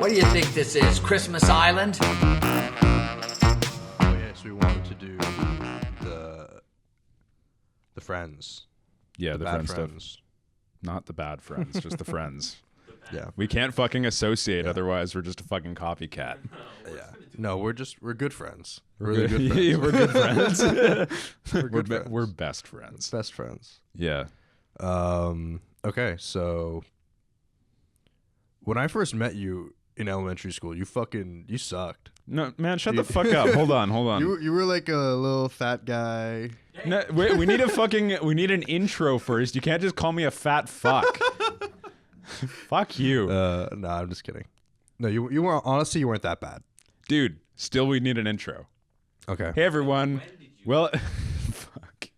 What do you think this is, Christmas Island? Oh yes, we wanted to do the friends. Yeah, the bad friends stuff. Not the bad friends, just the friends. Yeah. We can't fucking associate, otherwise we're just a fucking copycat. Yeah. No, we're good friends. We're Really good, good friends. we're good friends. We're good friends. We're best friends. Best friends. Yeah. Okay, so when I first met you in elementary school, you sucked. No, man, shut the fuck up. Hold on. You were like a little fat guy. No, wait, we need an intro first. You can't just call me a fat fuck. Fuck you. No, I'm just kidding. No, you weren't, honestly, you weren't that bad. Dude, still we need an intro. Okay. Hey everyone. Well, fuck.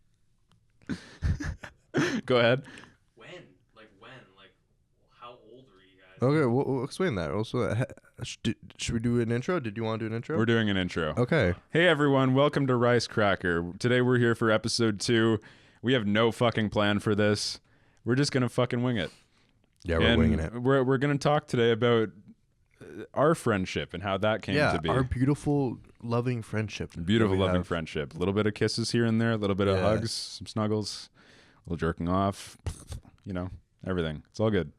Go ahead. When? Like, how old were you guys? Okay, we'll explain that. Also, should we do an intro? Did you want to do an intro? We're doing an intro. Okay. Hey everyone, welcome to Rice Cracker. Today we're here for episode 2. We have no fucking plan for this. We're just gonna fucking wing it. Yeah, we're winging it. We're gonna talk today about our friendship and how that came to be. Our beautiful, loving friendship. Beautiful, loving friendship. A little bit of kisses here and there, a little bit of hugs, some snuggles, a little jerking off, you know, everything. It's all good.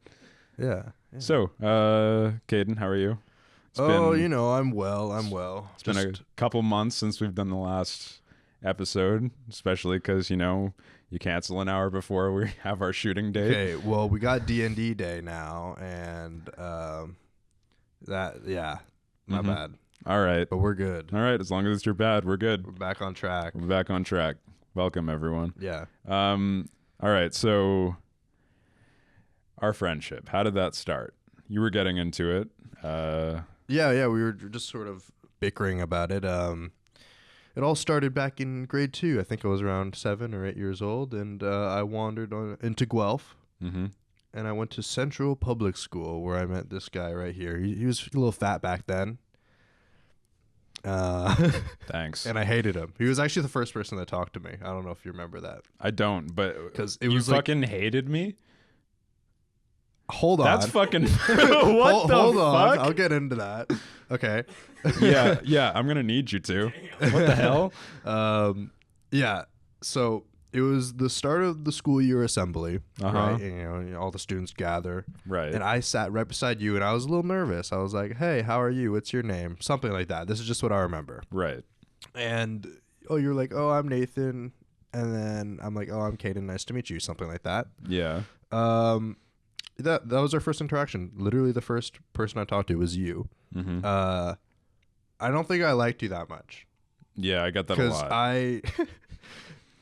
Yeah. So, Caden, how are you? I'm well. It's been a couple months since we've done the last episode, especially because, you cancel an hour before we have our shooting date. Okay, well, we got D&D day now, and not bad. All right. But we're good. All right, as long as it's your bad, we're good. We're back on track. We're back on track. Welcome, everyone. Yeah. All right, so our friendship, how did that start? You were getting into it. Yeah, we were just sort of bickering about it. It all started back in grade 2. I think I was around 7 or 8 years old, and I wandered into Guelph, and I went to Central Public School, where I met this guy right here. He was a little fat back then. Thanks. And I hated him. He was actually the first person that talked to me. I don't know if you remember that. I don't, but because you fucking hated me. Hold on. That's fucking. Hold on. fuck? I'll get into that. Okay. yeah. I'm gonna need you to. What the hell? Yeah. So it was the start of the school year assembly, right? And, all the students gather, right? And I sat right beside you, and I was a little nervous. I was like, "Hey, how are you? What's your name?" Something like that. This is just what I remember. Right. And you're like, "Oh, I'm Nathan," and then I'm like, "Oh, I'm Caden. Nice to meet you." Something like that. Yeah. That was our first interaction. Literally, the first person I talked to was you. Mm-hmm. I don't think I liked you that much. Yeah, I got that a lot.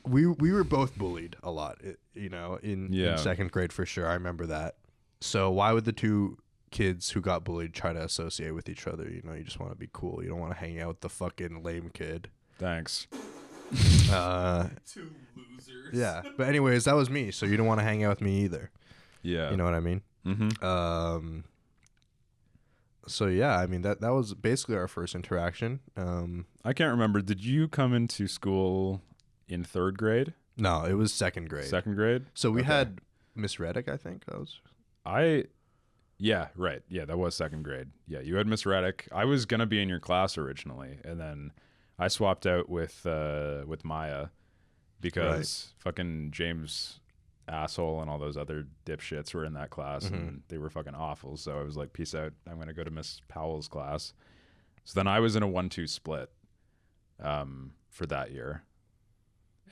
We were both bullied a lot, in second grade for sure. I remember that. So why would the two kids who got bullied try to associate with each other? You just want to be cool. You don't want to hang out with the fucking lame kid. Thanks. Two losers. Yeah, but anyways, that was me. So you don't want to hang out with me either. Yeah. You know what I mean? Mm-hmm. So yeah, I mean that was basically our first interaction. I can't remember. Did you come into school in 3rd grade? No, it was 2nd grade. 2nd grade? So we had Miss Reddick, I think that was. Yeah, right. Yeah, that was 2nd grade. Yeah, you had Miss Reddick. I was gonna be in your class originally, and then I swapped out with Maya because fucking James asshole and all those other dipshits were in that class, and they were fucking awful. So I was like, peace out. I'm gonna go to Miss Powell's class. So then I was in a 1-2 split for that year,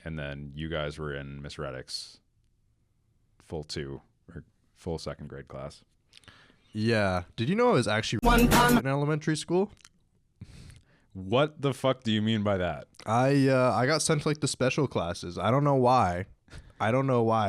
and then you guys were in Miss Reddick's full 2nd grade class. Yeah. Did you know I was actually in elementary school? What the fuck do you mean by that? I got sent to like the special classes. I don't know why,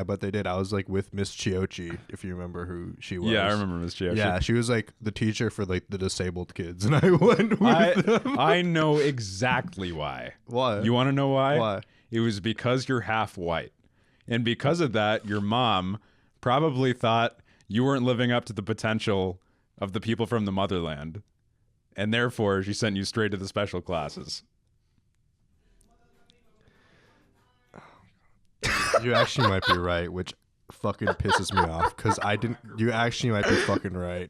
but they did. I was like with Miss Chiochi, if you remember who she was. Yeah, I remember Miss Chiochi. Yeah, she was like the teacher for like the disabled kids, and I went with them. I know exactly why. Why? You want to know why? Why? It was because you're half white. And because of that, your mom probably thought you weren't living up to the potential of the people from the motherland. And therefore, she sent you straight to the special classes. You actually might be right, which fucking pisses me off because I didn't. You actually might be fucking right.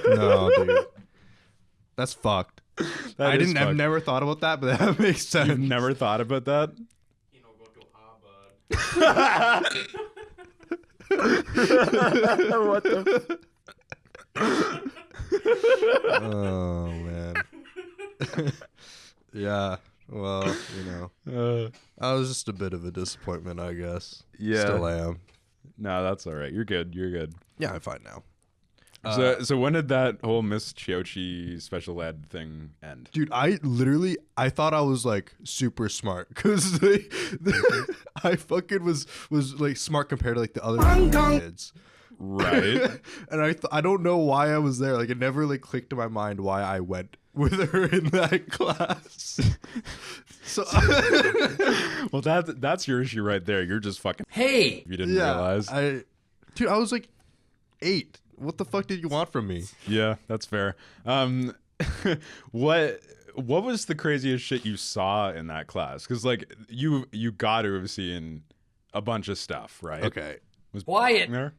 No, dude. That's fucked. That I've is fucked. never thought about that, but that makes sense. You've never thought about that? You know, go to Harvard. What the? Oh man. Yeah. Well, I was just a bit of a disappointment, I guess. Yeah. Still am. No, that's all right. You're good. You're good. Yeah, I'm fine now. So when did that whole Miss Chiochi special ed thing end? Dude, I thought I was like super smart because I fucking was like smart compared to like the other kids. Right. And I don't know why I was there. Like it never like clicked in my mind why I went with her in that class. So Well, that's your issue right there. You're just fucking. Hey! You didn't realize. I was like 8. What the fuck did you want from me? Yeah, that's fair. What was the craziest shit you saw in that class? Because like you got to have seen a bunch of stuff, right? Okay. Was Wyatt. there?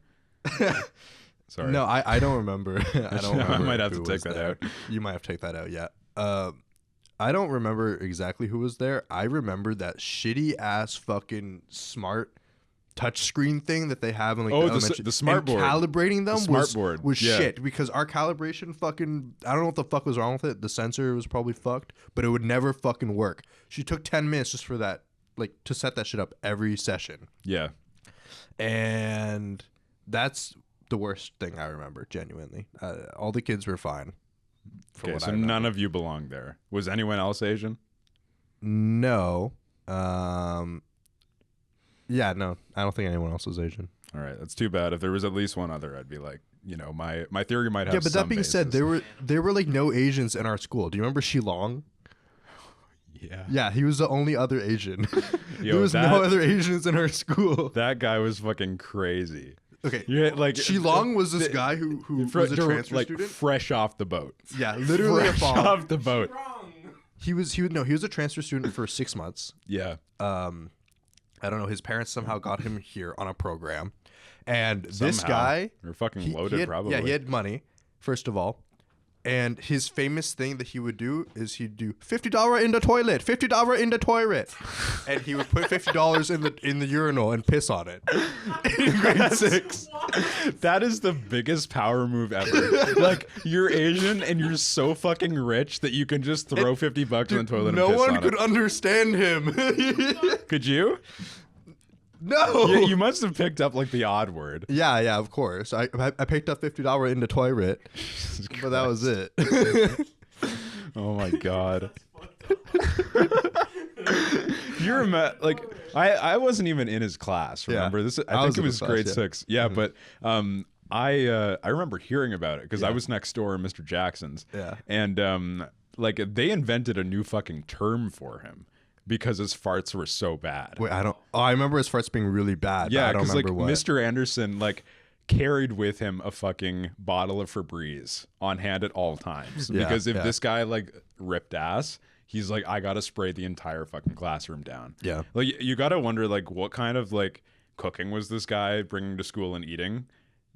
Sorry. No, I don't remember. I don't remember. I might have who to take was that there. out. You might have to take that out, yeah. I don't remember exactly who was there. I remember that shitty ass fucking smart touchscreen thing that they have in like the smart and board. calibrating them smart board. was Yeah. shit because our calibration fucking I don't know what the fuck was wrong with it. The sensor was probably fucked, but it would never fucking work. She took 10 minutes just for that, like to set that shit up every session. Yeah. And that's the worst thing I remember, genuinely. All the kids were fine. Okay, so none of you belonged there. Was anyone else Asian? No. Yeah, no. I don't think anyone else was Asian. All right, that's too bad. If there was at least one other, I'd be like, my theory might have. Yeah, but some that being said, basis. there were like no Asians in our school. Do you remember Shilong? Yeah. Yeah, he was the only other Asian. Yo, there was no other Asians in our school. That guy was fucking crazy. Okay, Yeah, like Shilong was this guy who was a transfer student. fresh off the boat. Yeah, literally a Fresh bomb. off the boat. He was a transfer student for 6 months. Yeah. I don't know. His parents somehow got him here on a program, and this Somehow. guy, They're fucking he loaded, had, probably. Yeah, he had money, first of all, and his famous thing that he would do is he'd do $50 in the toilet, $50 in the toilet, and he would put $50 in the urinal and piss on it. In grade 6. That is the biggest power move ever. Like, you're Asian and you're so fucking rich that you can just throw $50 in the toilet No and piss one on could it. understand him. Could you? No. You must have picked up like the odd word. Yeah, of course. I picked up $50 in the toilet, but that was it. Oh my god. You're like I wasn't even in his class, remember? Yeah. This I I was think it in was his class, grade yeah. 6. Yeah, but I remember hearing about it because I Yeah. was next door in Mr. Jackson's. Yeah. And like they invented a new fucking term for him because his farts were so bad. Wait, I remember his farts being really bad. Yeah, but I don't because like remember what. Mr. Anderson like carried with him a fucking bottle of Febreze on hand at all times. Yeah, Because if yeah. this guy like ripped ass, he's like, I gotta spray the entire fucking classroom down. Yeah. Like you gotta wonder like what kind of like cooking was this guy bringing to school and eating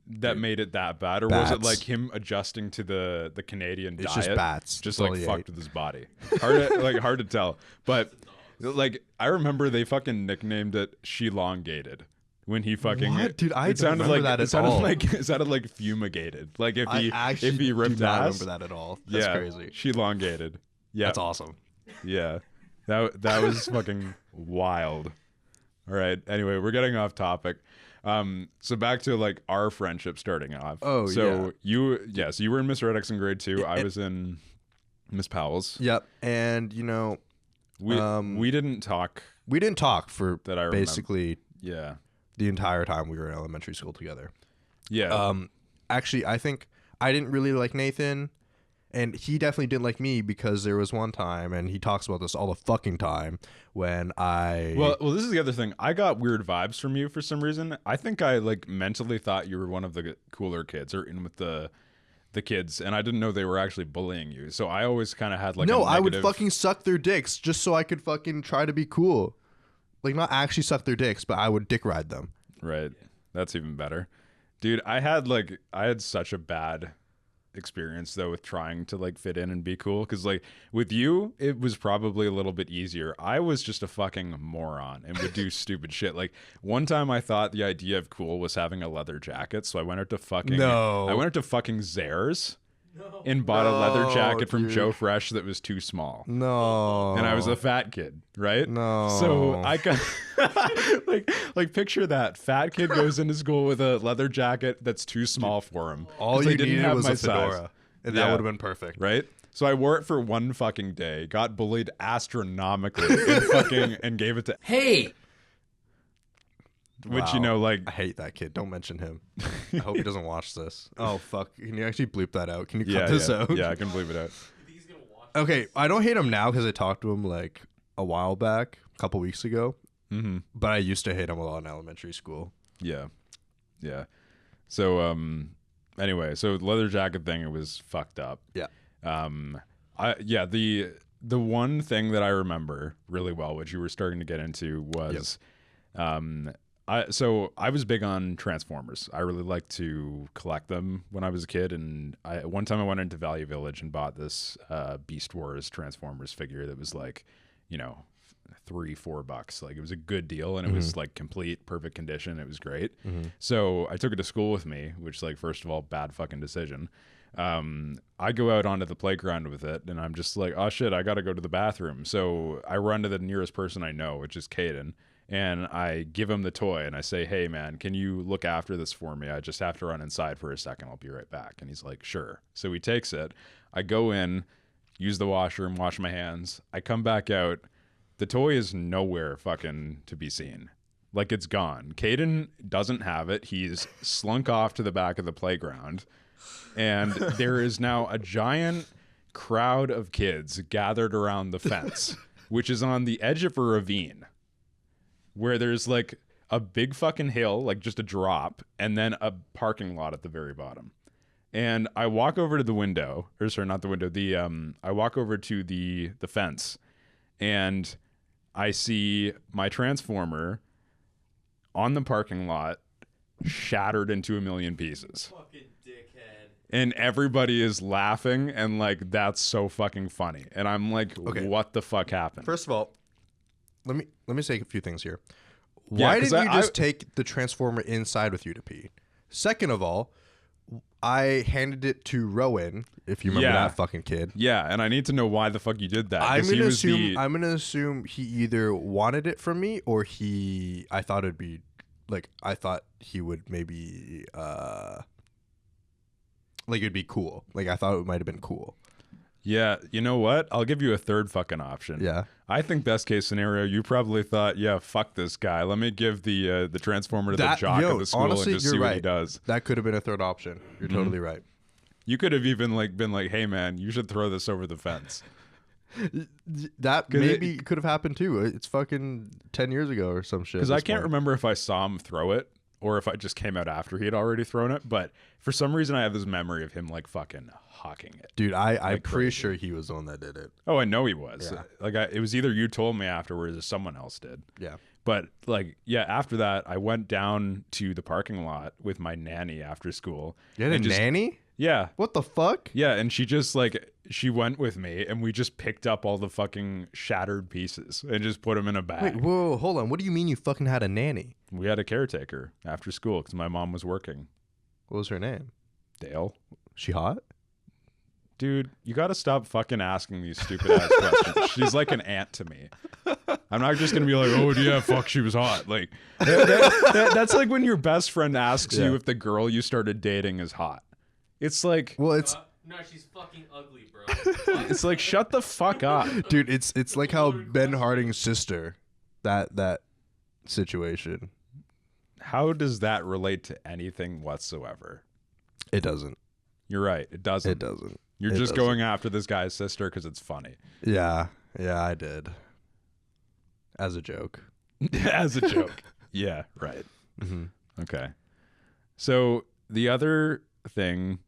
that made it that bad, or was it Bats. like him adjusting to the Canadian It's diet? just bats. Just That's all like he fucked ate. with his body. Hard to tell, but. Like I remember they fucking nicknamed it "She-longated" when he fucking. What? Dude, I it don't sounded remember like that at it sounded all. like it sounded like fumigated. Like if he I ripped do not ass. remember that at all. That's yeah, crazy. She-longated. Yeah, That's awesome. yeah, that was fucking wild. All right. Anyway, we're getting off topic. So back to like our friendship starting off. Oh, so you were in Miss Reddick's in grade 2. I was in Miss Powell's. Yep. And We didn't talk. we didn't talk for That I remember. basically Yeah. the entire time we were in elementary school together. Yeah. Actually, I think I didn't really like Nathan, and he definitely didn't like me because there was one time, and he talks about this all the fucking time, when I... Well, this is the other thing. I got weird vibes from you for some reason. I think I like mentally thought you were one of the cooler kids or in with the kids, and I didn't know they were actually bullying you. So I always kind of had like no, a I would negative- fucking suck their dicks just so I could fucking try to be cool. Like, not actually suck their dicks, but I would dick ride them. Right. That's even better. Dude, I had such a bad experience though with trying to like fit in and be cool, because like with you it was probably a little bit easier. I was just a fucking moron and would do stupid shit. Like one time I thought the idea of cool was having a leather jacket, so I went out to fucking Zayre's and bought a leather jacket from Joe Fresh that was too small. No. And I was a fat kid, right? No. So I got like picture that. Fat kid goes into school with a leather jacket that's too small for him. All 'cause you I didn't needed have was my a fedora. size. And Yeah. that would have been perfect. Right? So I wore it for one fucking day, got bullied astronomically and gave it to Hey, which, Wow. you know, like I hate that kid. Don't mention him. I hope he doesn't watch this. Oh, fuck. Can you actually bleep that out? Can you cut this out? Yeah, I can believe it out. You think he's gonna watch Okay, I don't hate him now because I talked to him like a while back, a couple weeks ago. Mm-hmm. But I used to hate him a lot in elementary school. Yeah. Yeah. So anyway, so the leather jacket thing, it was fucked up. Yeah. The one thing that I remember really well, which you were starting to get into, was I was big on Transformers. I really liked to collect them when I was a kid, and one time I went into Value Village and bought this Beast Wars Transformers figure that was like, you know, $3-4. Like it was a good deal, and it was like complete, perfect condition. It was great. So I took it to school with me, which, like, first of all, bad fucking decision. I go out onto the playground with it, and I'm just like, oh shit, I gotta go to the bathroom. So I run to the nearest person I know, which is Caden, and I give him the toy, and I say, hey man, can you look after this for me? I just have to run inside for a second. I'll be right back. And he's like, sure. So he takes it. I go in, use the washroom, wash my hands. I come back out. The toy is nowhere fucking to be seen. Like, it's gone. Caden doesn't have it. He's slunk off to the back of the playground. And there is now a giant crowd of kids gathered around the fence, which is on the edge of a ravine, where there's like a big fucking hill, like just a drop, and then a parking lot at the very bottom. And I walk over to the window, or sorry, not the window, I walk over to the fence, and I see my Transformer on the parking lot, shattered into a million pieces. fucking dickhead. And everybody is laughing, and like, that's so fucking funny. And I'm like, Okay. what the fuck happened? First of all, let me say a few things here. Yeah, Why 'cause didn't you I- just take the Transformer inside with you to pee? Second of all, I handed it to Rowan, if you remember Yeah. that fucking kid. Yeah, and I need to know why the fuck you did that. 'cause I'm gonna assume he either wanted it from me or I thought he would maybe like it'd be cool. Like I thought it might have been cool. Yeah, you know what? I'll give you a third fucking option. Yeah. I think best case scenario, you probably thought, yeah, fuck this guy. Let me give the Transformer to the jock of the school honestly, and just you're see what right. he does. That could have been a third option. You're totally right. You could have even like been like, hey man, you should throw this over the fence. That 'Cause maybe could have happened too. It's fucking 10 years ago or some shit. Because I can't remember if I saw him throw it or if I just came out after he had already thrown it. But for some reason, I have this memory of him like fucking hawking it. Dude, I'm Like pretty crazy. sure he was the one that did it. Oh, I know he was. Yeah. Like it was either you told me afterwards or someone else did. Yeah. But like, yeah, after that, I went down to the parking lot with my nanny after school. You had a and just- nanny? Yeah. What the fuck? Yeah, and she just like she went with me, and we just picked up all the fucking shattered pieces and just put them in a bag. Wait, whoa, hold on. What do you mean you fucking had a nanny? We had a caretaker after school because my mom was working. What was her name? Dale, She hot? dude, you got to stop fucking asking these stupid ass questions. She's like an aunt to me. I'm not just gonna be like, oh yeah, fuck, she was hot. Like that's like when your best friend asks you Yeah. if the girl you started dating is hot. It's like, Well, it's No, she's fucking ugly, bro. it's like, shut the fuck up. dude, it's like how Ben Harding's sister, that situation. How does that relate to anything whatsoever? It doesn't. You're right. It doesn't. It doesn't. You're It just doesn't. going after this guy's sister because it's funny. Yeah, I did. As a joke. As a joke. Yeah, right. Mm-hmm. Okay. So the other thing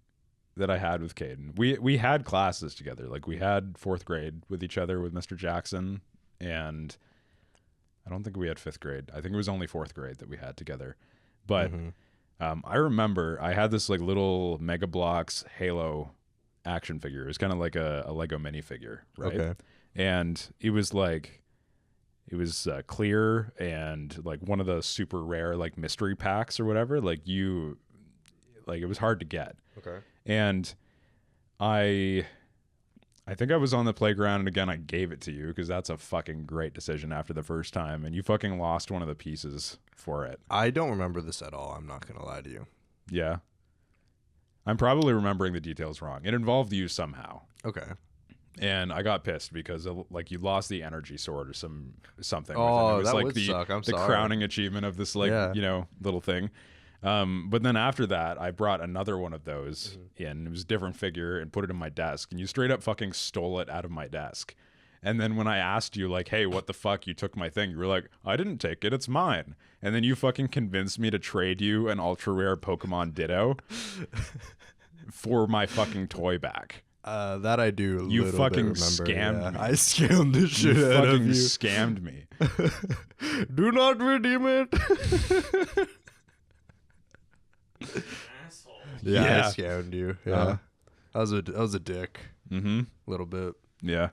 that I had with Caden, we had classes together. Like we had fourth grade with each other with Mr. Jackson, and I don't think we had fifth grade. I think it was only fourth grade that we had together. But I remember I had this like little Mega Bloks Halo action figure. It was kind of like a Lego minifigure, right? Okay. And it was like, it was clear and like one of the super rare like mystery packs or whatever. Like it was hard to get. Okay. And I think I was on the playground, and again I gave it to you because that's a fucking great decision after the first time, and you fucking lost one of the pieces for it. I don't remember this at all. I'm not gonna lie to you. Yeah. I'm probably remembering the details wrong. It involved you somehow. Okay. And I got pissed because like you lost the energy sword or something. Oh, with it. It was that like would suck. I'm the sorry. crowning achievement of this like Yeah. little thing. But then after that, I brought another one of those in. It was a different figure and put it in my desk. And you straight up fucking stole it out of my desk. And then when I asked you like, hey, what the fuck? You took my thing. You were like, I didn't take it. It's mine. And then you fucking convinced me to trade you an ultra rare Pokemon Ditto for my fucking toy back. That I do. You little fucking bit remember, scammed yeah. me. I scammed the shit You out fucking of you. scammed me. Do not redeem it. Asshole. Yeah, Yeah. I scammed you. Yeah, Uh-huh. I was a dick. Mm-hmm. A little bit. Yeah.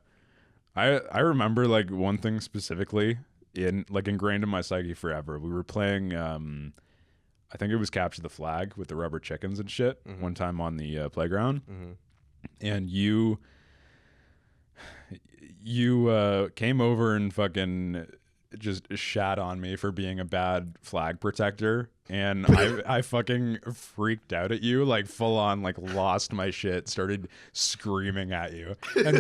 I remember like one thing specifically ingrained in my psyche forever. We were playing I think it was Capture the Flag with the rubber chickens and shit one time on the playground. And you came over and fucking just shat on me for being a bad flag protector, and I fucking freaked out at you, like full on, like lost my shit, started screaming at you, and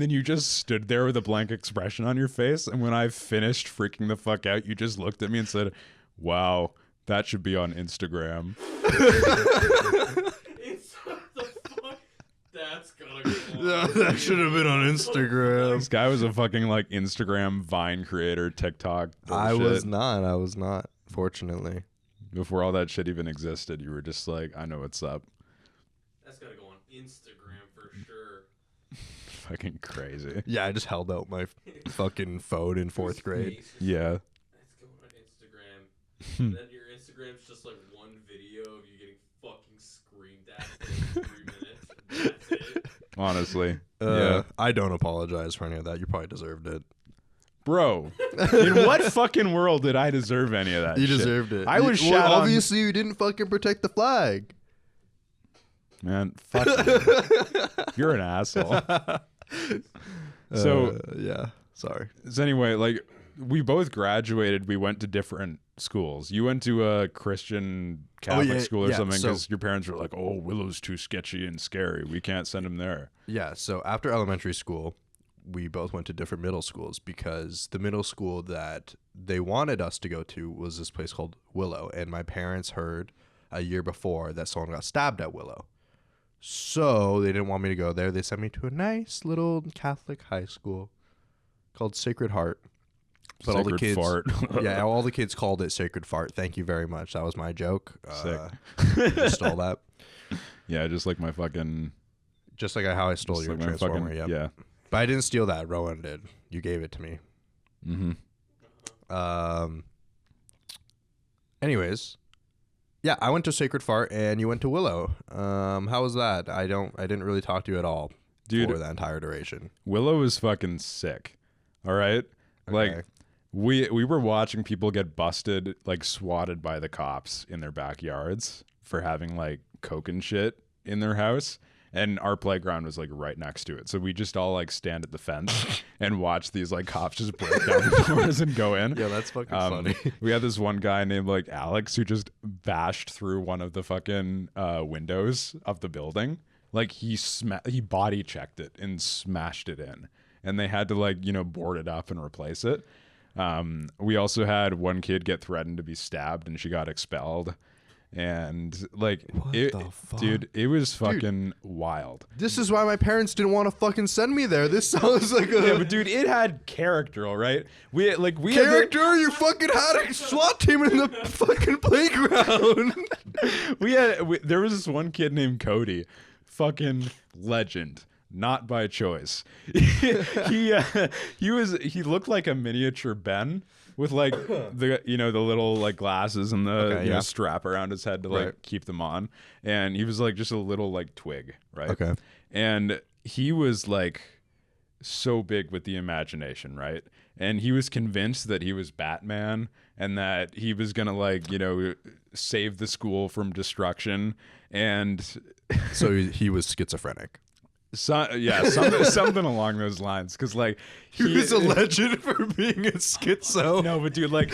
then you just stood there with a blank expression on your face, and when I finished freaking the fuck out, you just looked at me and said, "Wow, that should be on Instagram." It's what the fuck? That's gotta be Yeah, that should have been on Instagram. This guy was a fucking like Instagram Vine creator, TikTok. I bullshit. was not. Fortunately. Before all that shit even existed, you were just like, I know what's up. That's gotta go on Instagram for sure. Fucking crazy. Yeah, I just held out my fucking phone in fourth grade. Face. Yeah. That's going on Instagram. And then your Instagram's just like one video of you getting fucking screamed at for like 3 minutes. That's it. Honestly. Yeah, I don't apologize for any of that. You probably deserved it. Bro, in what fucking world did I deserve any of that You shit? deserved it. I was well, shat on- obviously you didn't fucking protect the flag. Man, fuck you. You're an asshole. So, yeah, sorry. so anyway, like, we both graduated. We went to different schools. You went to a Christian Catholic yeah, school or yeah, something so- because your parents were like, oh, Willow's too sketchy and scary. We can't send him there. Yeah, so after elementary school, we both went to different middle schools because the middle school that they wanted us to go to was this place called Willow, and my parents heard a year before that someone got stabbed at Willow. So they didn't want me to go there. They sent me to a nice little Catholic high school called Sacred Heart. But all the Sacred kids, fart. yeah, all the kids called it Sacred Fart. Thank you very much. That was my joke. Sick. Just stole that. Yeah, just like my fucking... Just like how I stole just your like my Transformer. fucking- Yep. Yeah. But I didn't steal that. Rowan did. You gave it to me. Mm-hmm. Anyways, yeah, I went to Sacred Fart and you went to Willow. How was that? I didn't really talk to you at all, Dude. for that entire duration. Willow is fucking sick. All right? Like, Okay. we were watching people get busted, like swatted by the cops in their backyards for having like coke and shit in their house. And our playground was like right next to it. So we just all like stand at the fence and watch these like cops just break down the doors and go in. Yeah, that's fucking funny. We had this one guy named like Alex who just bashed through one of the fucking windows of the building. Like he body checked it and smashed it in. And they had to like, board it up and replace it. We also had one kid get threatened to be stabbed and she got expelled. And like, What the fuck? dude, it was fucking wild. This is why my parents didn't want to fucking send me there. This sounds like a Yeah, but dude, it had character, all right? We had character. You fucking had a SWAT team in the fucking playground. there was this one kid named Cody, fucking legend. Not by choice. He looked like a miniature Ben, with like the the little like glasses and the Okay, yeah. strap around his head to like Right. keep them on, and he was like just a little like twig, right? Okay. And he was like so big with the imagination, right? And he was convinced that he was Batman and that he was gonna like save the school from destruction, and So he was schizophrenic. something along those lines, because like He was a legend for being a schizo. no, but dude, like,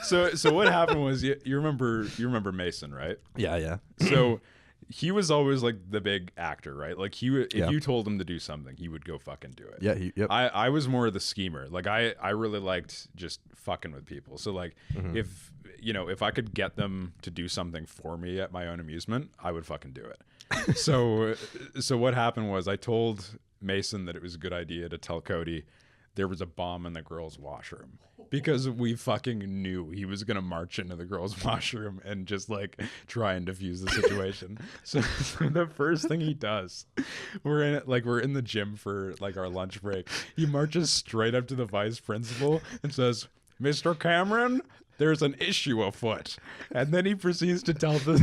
so what happened was you remember Mason, right? Yeah. So he was always like the big actor, right? Like if Yeah. you told him to do something, he would go fucking do it. Yeah. Yep. I was more of the schemer. Like I really liked just fucking with people. So like if I could get them to do something for me at my own amusement, I would fucking do it. So what happened was I told Mason that it was a good idea to tell Cody there was a bomb in the girls' washroom, because we fucking knew he was gonna march into the girls' washroom and just like try and defuse the situation. So the first thing he does, we're in the gym for like our lunch break. He marches straight up to the vice principal and says, "Mr. Cameron, there's an issue afoot." And then he proceeds to tell the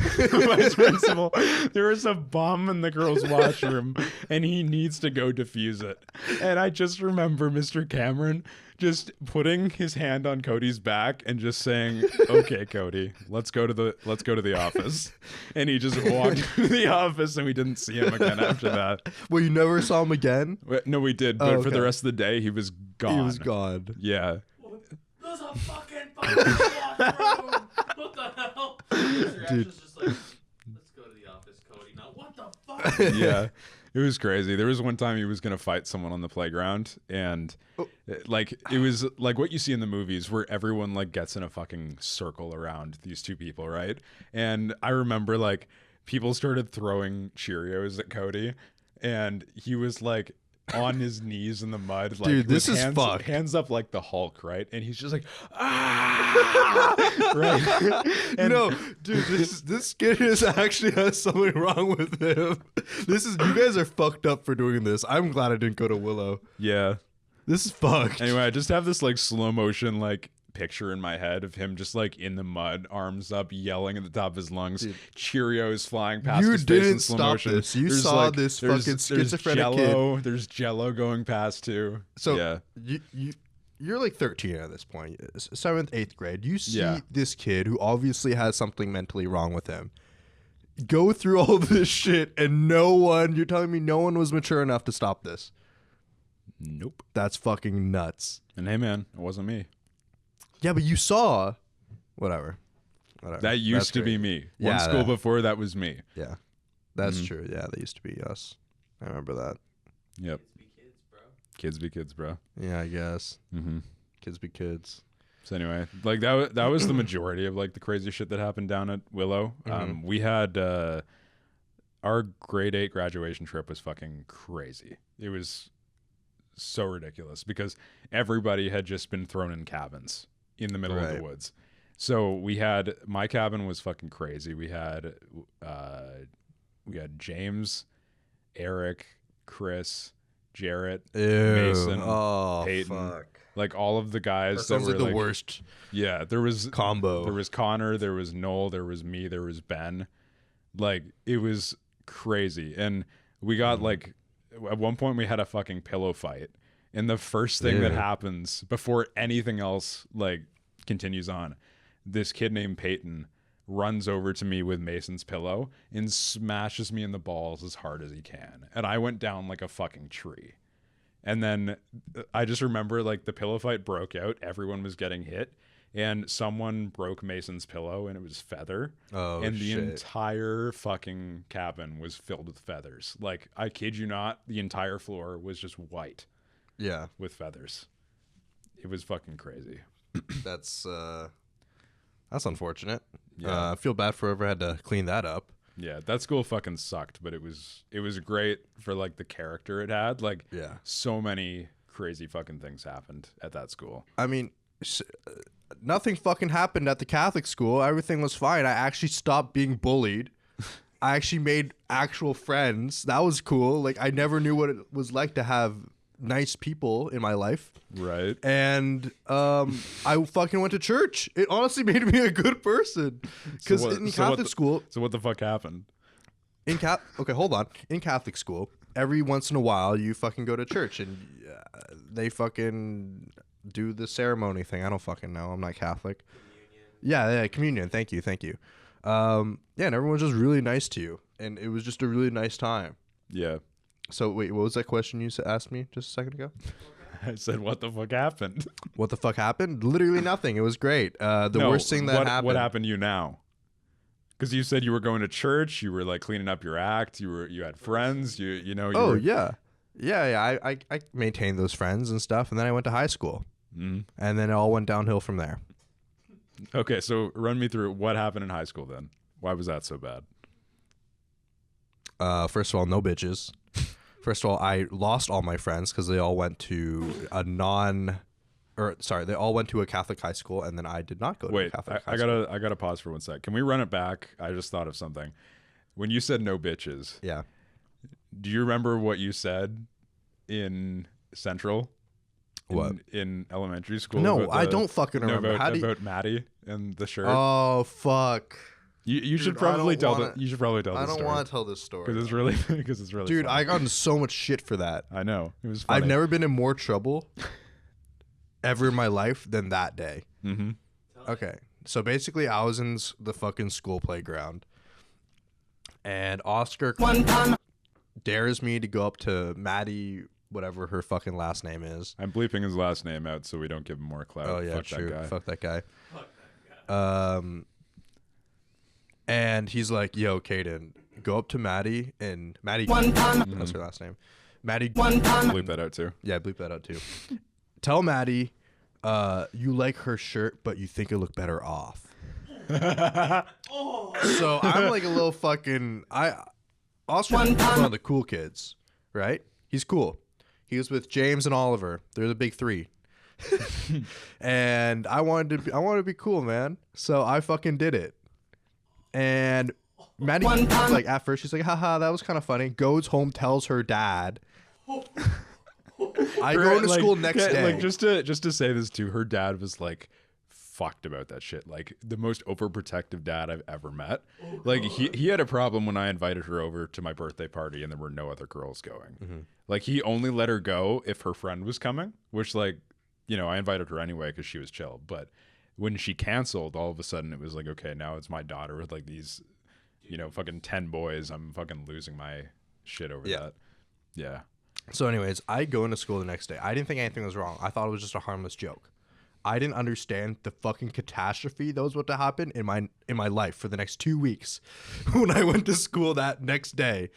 vice principal there is a bomb in the girls' washroom and he needs to go defuse it. And I just remember Mr. Cameron just putting his hand on Cody's back and just saying, "Okay, Cody, let's go to the office." And he just walked to the office, and we didn't see him again after that. Well, you never saw him again? No, we did, but Oh, for the okay. rest of the day, he was gone. He was gone. Yeah. There's a fucking washroom. What the hell? His reaction's just like, let's go to the office, Cody. Now, what the fuck? Yeah, it was crazy. There was one time he was gonna fight someone on the playground, and like it was like what you see in the movies where everyone like gets in a fucking circle around these two people, right? And I remember like people started throwing Cheerios at Cody, and he was like on his knees in the mud, like Dude, this with is fucked. hands up like the Hulk, right? And he's just like, ah, right? And No, dude, this kid actually has something wrong with him. You guys are fucked up for doing this. I'm glad I didn't go to Willow. yeah. This is fucked. Anyway, I just have this like slow motion like picture in my head of him just like in the mud, arms up, yelling at the top of his lungs, Cheerios flying past You his face in didn't slow stop motion. this. You saw this fucking schizophrenic kid. There's Jello going past too. So yeah. you're like 13 at this point, 7th, 8th grade. You see Yeah. this kid who obviously has something mentally wrong with him go through all this shit, and you're telling me no one was mature enough to stop this? Nope. That's fucking nuts. And hey man, it wasn't me. Yeah, but you saw whatever. That used That's to be crazy. me. Yeah, One school that- before that was me. Yeah, that's Mm-hmm. true. Yeah, that used to be us. I remember that. Yep. Kids be kids, bro. Kids be kids, bro. Yeah, I guess. Mm-hmm. Kids be kids. So anyway, like that was the majority of like the crazy shit that happened down at Willow. We had our grade 8 graduation trip was fucking crazy. It was so ridiculous because everybody had just been thrown in cabins in the middle of the Right. woods. So my cabin was fucking crazy. We had James, Eric, Chris, Jarrett, Ew. Mason, Oh, Peyton, fuck. like all of the guys That that sounds were like the worst Yeah, there was combo. There was Connor, there was Noel, there was me, there was Ben. Like it was crazy. And we got like at one point we had a fucking pillow fight. And the first thing that Ew. happens before anything else like continues on, this kid named Peyton runs over to me with Mason's pillow and smashes me in the balls as hard as he can. And I went down like a fucking tree. And then I just remember like the pillow fight broke out. Everyone was getting hit. And someone broke Mason's pillow and it was feather. Oh, and the shit. entire fucking cabin was filled with feathers. Like, I kid you not, the entire floor was just white Yeah, with feathers. It was fucking crazy. that's unfortunate. Yeah. I feel bad for whoever had to clean that up. Yeah, that school fucking sucked, but it was great for like the character it had. Like, Yeah. so many crazy fucking things happened at that school. I mean, nothing fucking happened at the Catholic school. Everything was fine. I actually stopped being bullied. I actually made actual friends. That was cool. Like, I never knew what it was like to have nice people in my life. Right. And I fucking went to church. It honestly made me a good person. Because in Catholic school... So what the fuck happened? Okay, hold on. In Catholic school, every once in a while, you fucking go to church and they fucking do the ceremony thing. I don't fucking know. I'm not Catholic. Yeah, communion. Thank you. Yeah, and everyone's just really nice to you. And it was just a really nice time. Yeah. So, wait, what was that question you asked me just a second ago? I said, what the fuck happened? What the fuck happened? Literally nothing. It was great. The worst thing that happened. What happened to you now? Because you said you were going to church, you were like cleaning up your act, you had friends, you know. Yeah. I maintained those friends and stuff, and then I went to high school, and then it all went downhill from there. Okay, so run me through what happened in high school then. Why was that so bad? First of all, no bitches. First of all, I lost all my friends because they all went to they all went to a Catholic high school, and then I did not go to a Catholic high school. I gotta pause for 1 sec. Can we run it back? I just thought of something. When you said no bitches, Yeah. do you remember what you said in Central? What? In elementary school? No, I don't fucking remember. About Maddie and the shirt. Oh, fuck. You should Dude, probably tell wanna- you should probably tell. I the don't story. want to tell this story. because it's really Dude, funny. I got in so much shit for that. I know it was. Funny. I've never been in more trouble ever in my life than that day. Mm-hmm. Okay, so basically, I was in the fucking school playground, and Oscar dares me to go up to Maddie, whatever her fucking last name is. I'm bleeping his last name out so we don't give him more clout. Oh yeah, Fuck true. That guy. Fuck that guy. And he's like, "Yo, Kaden, go up to Maddie and Maddie. That's her last name. Maddie. Bleep that out too. Yeah, bleep that out too. Tell Maddie, you like her shirt, but you think it look better off." So I'm like a little fucking. Oscar's one of the cool kids, right? He's cool. He was with James and Oliver. They're the big three. And I wanted to be cool, man. So I fucking did it. And Maddie, like at first, she's like, "Haha, that was kind of funny." Goes home, tells her dad. I go into school next day. Like just to say this too, her dad was like fucked about that shit. Like the most overprotective dad I've ever met. Like he had a problem when I invited her over to my birthday party and there were no other girls going. Mm-hmm. Like he only let her go if her friend was coming, which like, you know, I invited her anyway because she was chill. But when she canceled, all of a sudden it was like, okay, now it's my daughter with like these, you know, fucking 10 boys. I'm fucking losing my shit over that. Yeah. So anyways, I go into school the next day. I didn't think anything was wrong. I thought it was just a harmless joke. I didn't understand the fucking catastrophe that was about to happen in my life for the next 2 weeks. When I went to school that next day,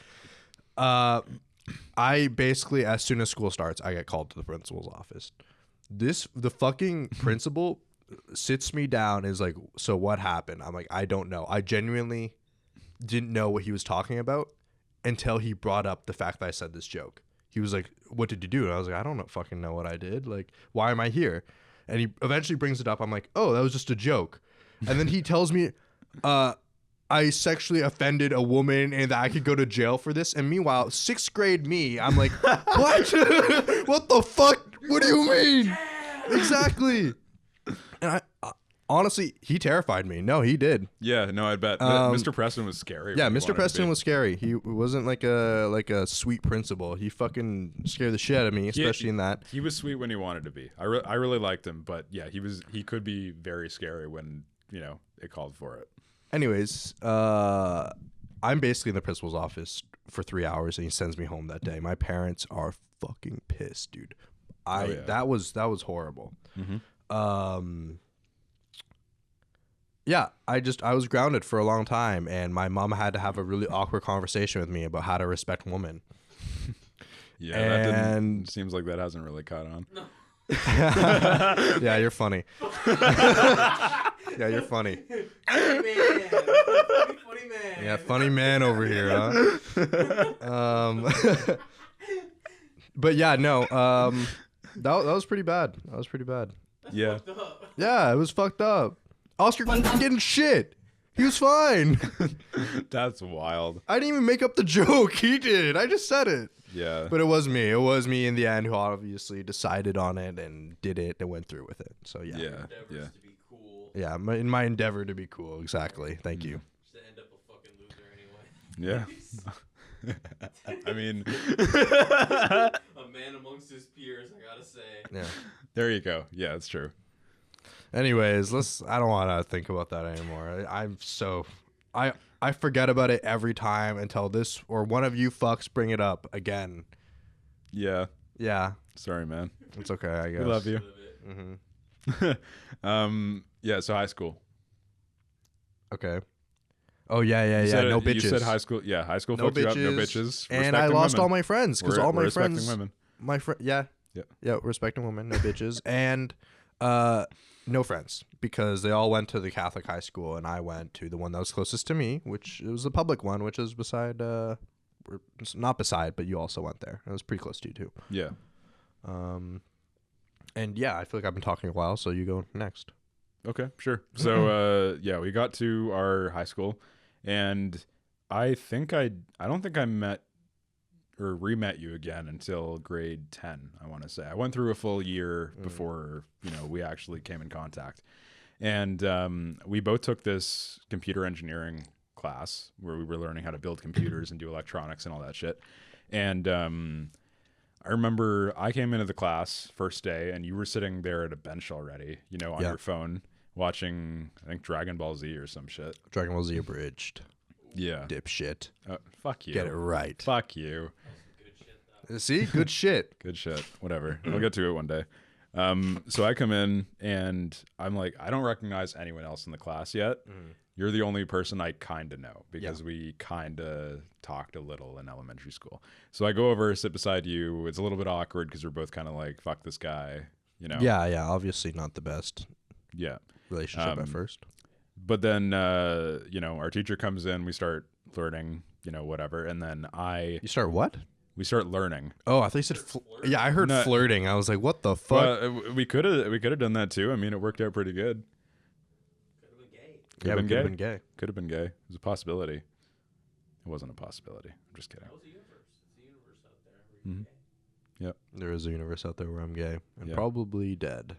I basically, as soon as school starts, I get called to the principal's office. The fucking principal sits me down and is like, "So what happened?" I'm like, "I don't know." I genuinely didn't know what he was talking about until he brought up the fact that I said this joke. He was like, "What did you do?" And I was like, "I don't fucking know what I did. Like, why am I here?" And he eventually brings it up. I'm like, "Oh, that was just a joke." And then he tells me, I sexually offended a woman and that I could go to jail for this. And meanwhile, 6th grade me, I'm like, "What? What the fuck? What do you mean?" Exactly. And I honestly, he terrified me. No, he did. Yeah, no, I bet. Mr. Preston was scary. Yeah, Mr. Preston was scary. He wasn't like a sweet principal. He fucking scared the shit out of me, especially in that. He was sweet when he wanted to be. I really liked him, but yeah, he could be very scary when, you know, it called for it. Anyways, I'm basically in the principal's office for 3 hours, and he sends me home that day. My parents are fucking pissed, dude. That was horrible. Mm-hmm. Yeah, I was grounded for a long time, and my mom had to have a really awkward conversation with me about how to respect women. Yeah, seems like that hasn't really caught on. No. Yeah, you're funny. Yeah, you're funny. Funny man. Funny man. Yeah, funny man over here, huh? But yeah, no. That was pretty bad. Yeah. Fucked up. Yeah, it was fucked up. Oscar didn't shit. He was fine. That's wild. I didn't even make up the joke. He did. I just said it. Yeah. But it was me. It was me in the end who obviously decided on it and did it and went through with it. So yeah. Yeah. Endeavors to be cool. Yeah, in my endeavor to be cool. Exactly. Thank you. Just to end up a fucking loser anyway. Yeah. I mean, A man amongst his peers, I gotta say. Yeah. there you go. Yeah, it's true. Anyways, I don't want to think about that anymore. I forget about it every time until this or one of you fucks bring it up again. Yeah. Yeah. Sorry, man. It's okay, I guess. We love you. Mhm. Yeah. So high school. Okay. Oh yeah. You said No it- bitches. You said high school. Yeah, high school No fucked you up. No bitches. bitches. And I Respecting lost women. all my friends because all my respecting friends, women. my friend, yeah, respecting women, no bitches, and no friends because they all went to the Catholic high school and I went to the one that was closest to me, which it was the public one, which is beside, not beside, but you also went there. It was pretty close to you too. Yeah. And yeah, I feel like I've been talking a while, so you go next. Okay, sure. So yeah, we got to our high school, and I don't think I met or re-met you again until grade 10. I want to say I went through a full year before we actually came in contact, and we both took this computer engineering class where we were learning how to build computers and do electronics and all that shit, and I remember I came into the class first day and you were sitting there at a bench already, on your phone watching, I think, Dragon Ball Z or some shit. Dragon Ball Z abridged. Yeah. Dipshit. Fuck you. Get it right. Fuck you. Good shit, though. See? Good shit. Good shit. Whatever. I'll get to it one day. So I come in and I'm like, I don't recognize anyone else in the class yet. You're the only person I kind of know because we kind of talked a little in elementary school. So I go over, sit beside you. It's a little bit awkward because we're both kind of like, fuck this guy, Yeah. Obviously not the best Yeah. relationship at first. But then, our teacher comes in, we start flirting, whatever. And then You start what? we start learning. Oh, I thought you said yeah, I heard No. flirting. I was like, what the fuck? Well, we could have done that too. I mean, it worked out pretty good. Could've been gay. Yeah, been we could have gay. been gay. Could have been gay. It was a possibility. It wasn't a possibility. I'm just kidding. That was a universe. It's a universe out there where you're gay. There is a universe out there where I'm gay and Yeah. probably dead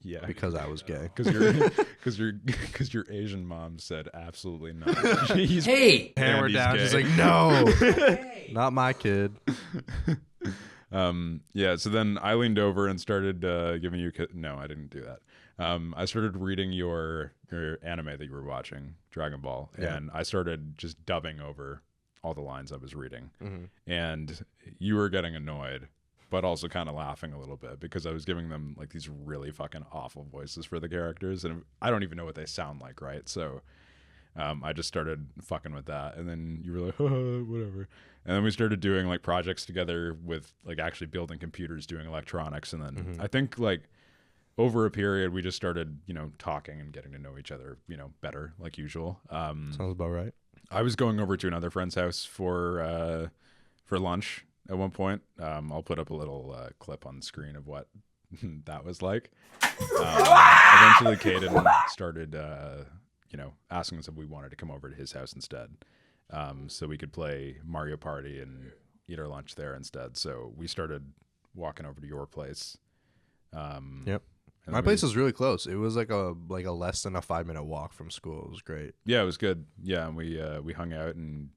Yeah. because I was gay. Because your Asian mom said absolutely not. He's Hey! Hammer he's down. gay. She's like, no, Hey! not my kid. Yeah. So then I leaned over and started giving you. No, I didn't do that. I started reading your anime that you were watching, Dragon Ball, and I started just dubbing over all the lines I was reading, and you were getting annoyed, but also kind of laughing a little bit because I was giving them like these really fucking awful voices for the characters, and I don't even know what they sound like, right? So I just started fucking with that, and then you were like, whatever. And then we started doing like projects together with like actually building computers, doing electronics, and then I think like over a period we just started, talking and getting to know each other, better like usual. Sounds about right. I was going over to another friend's house for lunch at one point. I'll put up a little clip on the screen of what that was like. Eventually, Caden started, asking us if we wanted to come over to his house instead, so we could play Mario Party and eat our lunch there instead. So we started walking over to your place. Yep. and My we- place was really close. It was like a less than a 5-minute walk from school. It was great. Yeah, it was good. Yeah, and we hung out, and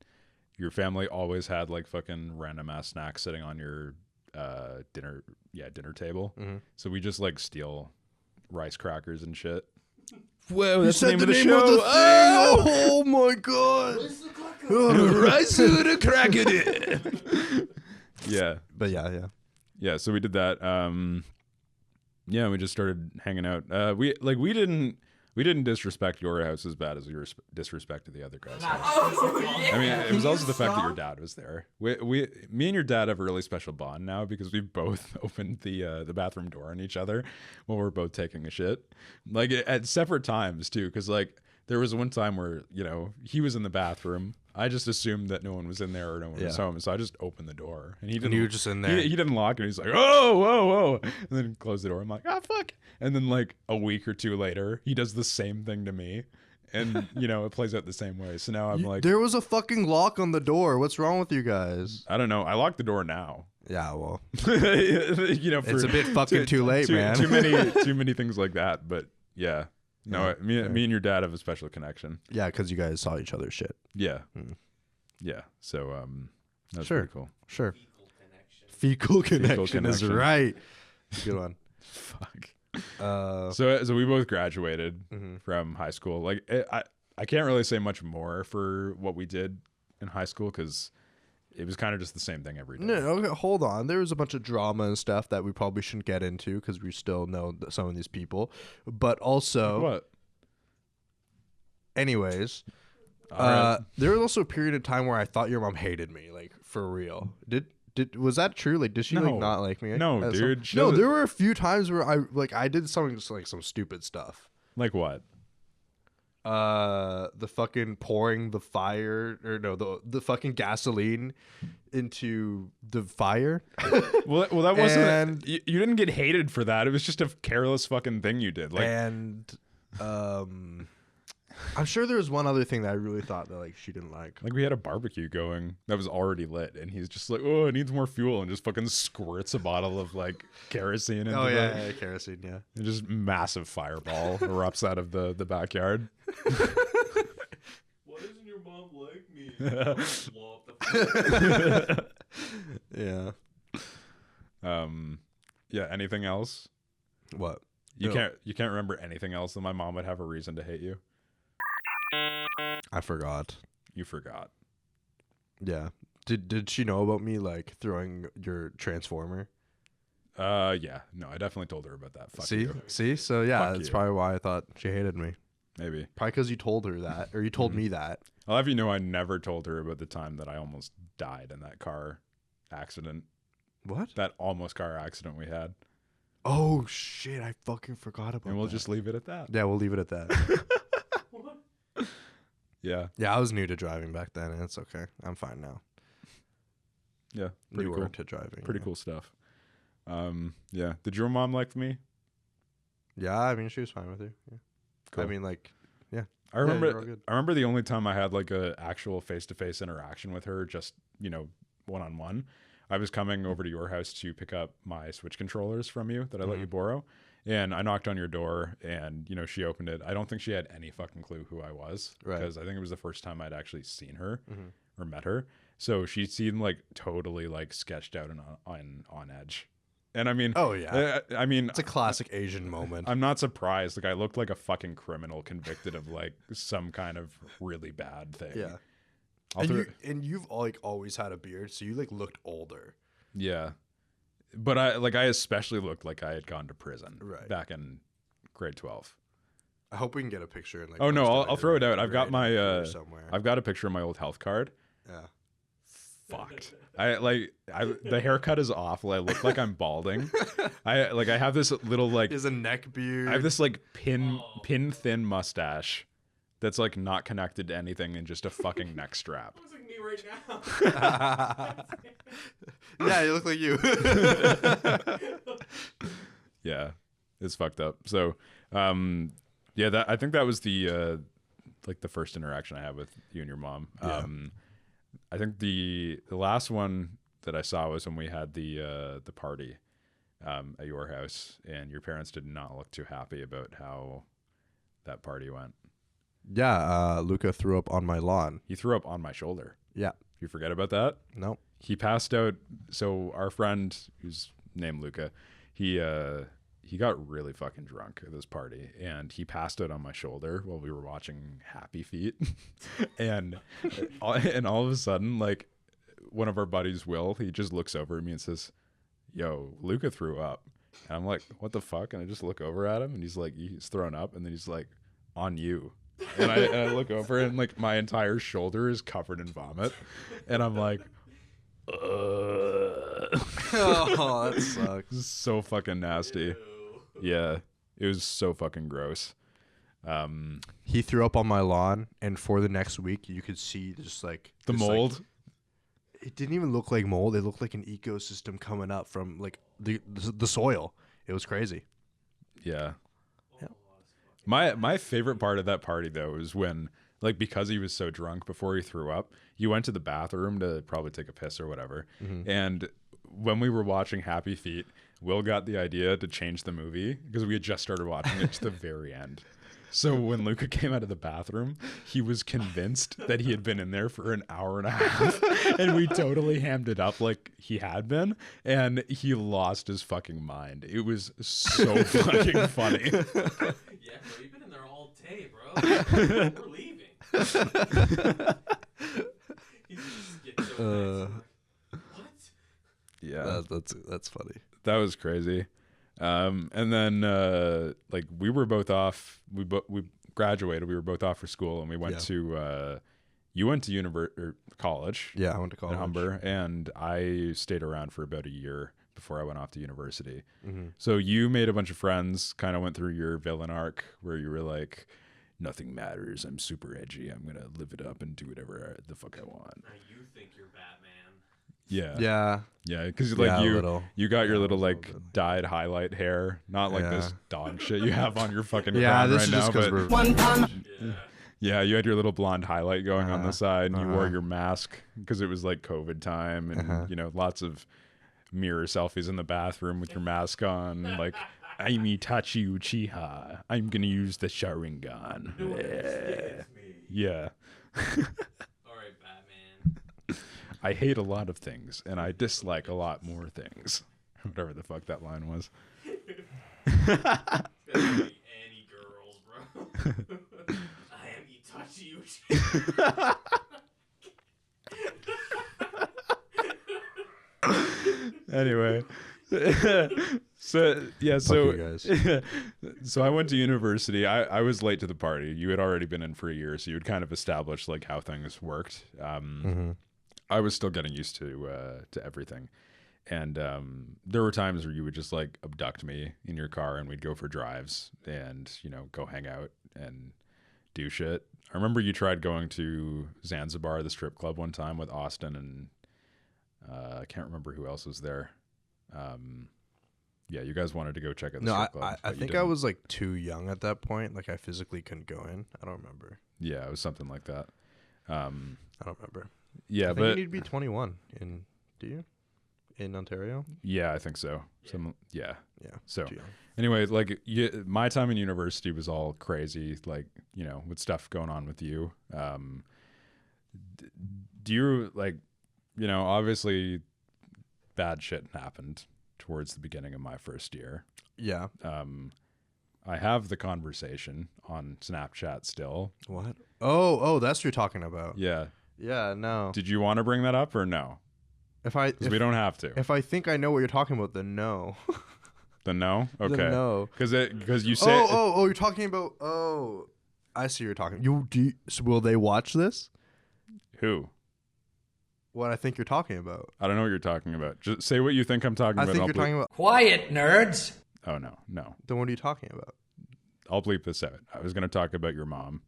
your family always had like fucking random ass snacks sitting on your dinner table. So we just like steal rice crackers and shit. Whoa, that's the name of the show. Oh my god! Rice with a cracker. Yeah, But yeah. yeah. So we did that. Yeah, we just started hanging out. We didn't disrespect your house as bad as we disrespected the other guy's house. I mean, it was also the fact that your dad was there. Me and your dad have a really special bond now because we both opened the bathroom door on each other while we're both taking a shit, like at separate times too. Because like there was one time where he was in the bathroom. I just assumed that no one was in there or no one was home, so I just opened the door and he didn't. And you were just in there. He didn't lock it. He's like, oh, whoa, whoa, and then closed the door. I'm like, ah, fuck. And then like a week or two later, he does the same thing to me, and it plays out the same way. So now I'm like, there was a fucking lock on the door. What's wrong with you guys? I don't know. I locked the door now. Yeah, well, it's a bit fucking too late, man. Too many things like that. But yeah, no, me and your dad have a special connection. Yeah, because you guys saw each other's shit. Yeah, yeah. So that's Sure. pretty cool. Sure. Fecal connection. Fecal connection is connection. right. Good one. Fuck. Uh, So we both graduated mhm. from high school. Like I can't really say much more for what we did in high school because it was kind of just the same thing every day. No, okay, hold on. There was a bunch of drama and stuff that we probably shouldn't get into because we still know some of these people. But also, What? anyways, All right. there was also a period of time where I thought your mom hated me, like for real. Was that true? Like, did she like No. not like me? No, As dude. She No, doesn't- there were a few times where I did something just like some stupid stuff. Like what? The fucking pouring the fire or no the fucking gasoline into the fire. Well, that wasn't. And- You didn't get hated for that. It was just a careless fucking thing you did. Like, And I'm sure there was one other thing that I really thought that like she didn't like. we had a barbecue going that was already lit, and he's just like, "Oh, it needs more fuel," and just fucking squirts a bottle of like kerosene into the kerosene, yeah. and just massive fireball erupts out of the backyard. Why doesn't your mom like me? Swap the Yeah. Yeah. Anything else? What? You No. can't remember anything else that my mom would have a reason to hate you. I forgot. You forgot. Yeah. Did she know about me like throwing your transformer? Yeah. No, I definitely told her about that. Fuck See? you. See? So yeah, Fuck that's you. probably why I thought she hated me. Maybe. Probably because you told her that, or you told me that. I'll have you know I never told her about the time that I almost died in that car accident. What? That almost car accident we had. Oh shit! I fucking forgot about. And we'll that. just leave it at that. Yeah, we'll leave it at that. Yeah. Yeah, I was new to driving back then, and it's okay. I'm fine now. Yeah. Pretty Newer cool. to driving. Pretty yeah. cool stuff. Yeah. Did your mom like me? Yeah, I mean, she was fine with you. Yeah. Cool. I mean, like, I remember you're all good. I remember the only time I had like a actual face-to-face interaction with her, just, one-on-one. I was coming over to your house to pick up my Switch controllers from you that I let you borrow. And I knocked on your door and, she opened it. I don't think she had any fucking clue who I was. Right. Because I think it was the first time I'd actually seen her or met her. So she seemed like totally like sketched out and on edge. And I mean, Oh yeah, I mean, it's a classic Asian moment. I'm not surprised. Like I looked like a fucking criminal convicted of like some kind of really bad thing. Yeah, I'll and throw- you've like always had a beard, so you like looked older. yeah. But I especially looked like I had gone to prison Right. back in grade 12. I hope we can get a picture. And, like, Oh no, post I'll throw it out. I've got my somewhere. I've got a picture of my old health card. Yeah. Fucked. The haircut is awful. I look like I'm balding. I have this little like He has a neck beard. I have this like pin thin mustache that's like not connected to anything and just a fucking neck strap. Sounds like me right now. Yeah, you look like you. Yeah, it's fucked up. So, yeah, I think that was the like the first interaction I had with you and your mom. Yeah. I think the last one that I saw was when we had the party at your house, and your parents did not look too happy about how that party went. Yeah, Luca threw up on my lawn. He threw up on my shoulder. Yeah. You forget about that? No. He passed out. So our friend, who's named Luca, he got really fucking drunk at this party, and he passed out on my shoulder while we were watching Happy Feet, and all of a sudden, like one of our buddies, Will, he just looks over at me and says, "Yo, Luca threw up," and I'm like, "What the fuck?" And I just look over at him, and he's like, he's thrown up, and then he's like, "On you." And I look over, and like my entire shoulder is covered in vomit, and I'm like, Oh, that sucks. this is so fucking nasty. Yeah, it was so fucking gross. He threw up on my lawn, and for the next week, you could see just like The this, like- mold. it didn't even look like mold. It looked like an ecosystem coming up from like the soil. It was crazy. Yeah. My favorite part of that party though is when, like, because he was so drunk before he threw up, you went to the bathroom to probably take a piss or whatever. And when we were watching Happy Feet, Will got the idea to change the movie because we had just started watching it to the very end. So when Luca came out of the bathroom, he was convinced that he had been in there for an hour and a half, and we totally hammed it up like he had been, and he lost his fucking mind. It was so fucking funny. Yeah, bro, you've been in there all day, bro. We're leaving. He just gets so mad. What? Yeah, That's funny. that was crazy. And then like we were both off. We graduated. We were both off for school, and we went to. You went to college. Yeah, I went to college at Humber, and I stayed around for about a year before I went off to university. Mm-hmm. So you made a bunch of friends. Kind of went through your villain arc where you were like, "Nothing matters. I'm super edgy. I'm gonna live it up and do whatever the fuck I want." Now you think you're Batman. Yeah. Yeah. Because like Yeah, you got your little a like little bit. dyed highlight hair, not like this dog shit you have on your fucking Yeah, crown this right is now. just because But we're. yeah, you had your little blonde highlight going on the side, and you wore uh-huh. your mask because it was like COVID time, and you know, lots of mirror selfies in the bathroom with your mask on, like. I'm Itachi Uchiha. I'm gonna use the Sharingan. No one understands me. Yeah. All right, Batman. I hate a lot of things, and I dislike a lot more things. Whatever the fuck that line was. That could be any girls, bro. I am Itachi Uchiha. Anyway. So you guys. so I went to university. I was late to the party. You had already been in for a year, so you had kind of established like how things worked. I was still getting used to everything, and there were times where you would just like abduct me in your car, and we'd go for drives, and go hang out and do shit. I remember you tried going to Zanzibar, the strip club, one time with Austin, and I can't remember who else was there. Yeah, you guys wanted to go check out the No, strip club. I but you think I didn't. was like too young at that point. Like I physically couldn't go in. I don't remember. Yeah, it was something like that. I don't remember. Yeah, I think but you need to be 21 in. Do you? In Ontario? yeah, I think so. Yeah. Yeah. So too young. anyway, like my time in university was all crazy, like, with stuff going on with you. Do you like, obviously bad shit happened towards the beginning of my first year. Yeah. I have the conversation on Snapchat still. What? Oh, that's what you're talking about. Yeah. Yeah. No. Did you want to bring that up or no? Because we don't have to. If I think I know what you're talking about, then no. The no? Okay. Then no. Because you say Oh, you're talking about. Oh, I see. You're talking. So will they watch this? who? What I think you're talking about. I don't know what you're talking about. Just say what you think I'm talking I about. think and you're talking about. Quiet, nerds. Oh no. Then what are you talking about? I'll bleep this out. I was going to talk about your mom.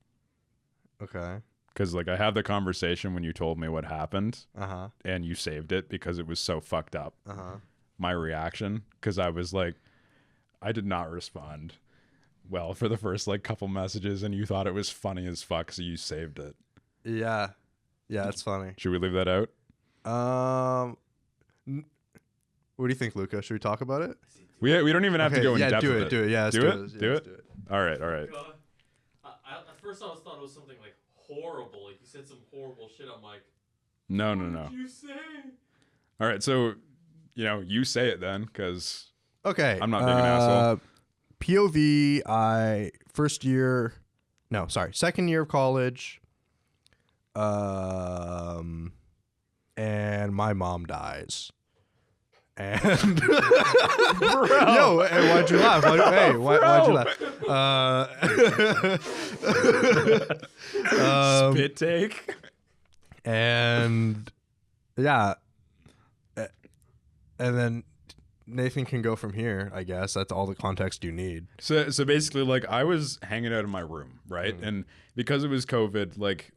Okay. Because I have the conversation when you told me what happened, and you saved it because it was so fucked up. My reaction, because I was like, I did not respond well for the first couple messages, and you thought it was funny as fuck, so you saved it. Yeah. Yeah, it's funny. Should we leave that out? What do you think, Luca? Should we talk about it? We don't even have to go in depth. do with it. Do it. Yeah, let's do it. this. Yeah, Do let's it. All right. God. At first I thought it was something like horrible. Like you said some horrible shit. I'm like, No. what did you say? All right. So, you say it then, because Okay. I'm not being an asshole. POV, second year of college. And my mom dies. And yo, hey, why'd you laugh? Why'd you laugh? Spit take. And yeah, and then Nathan can go from here, I guess. That's all the context you need. So basically, like, I was hanging out in my room, right? And because it was COVID, like,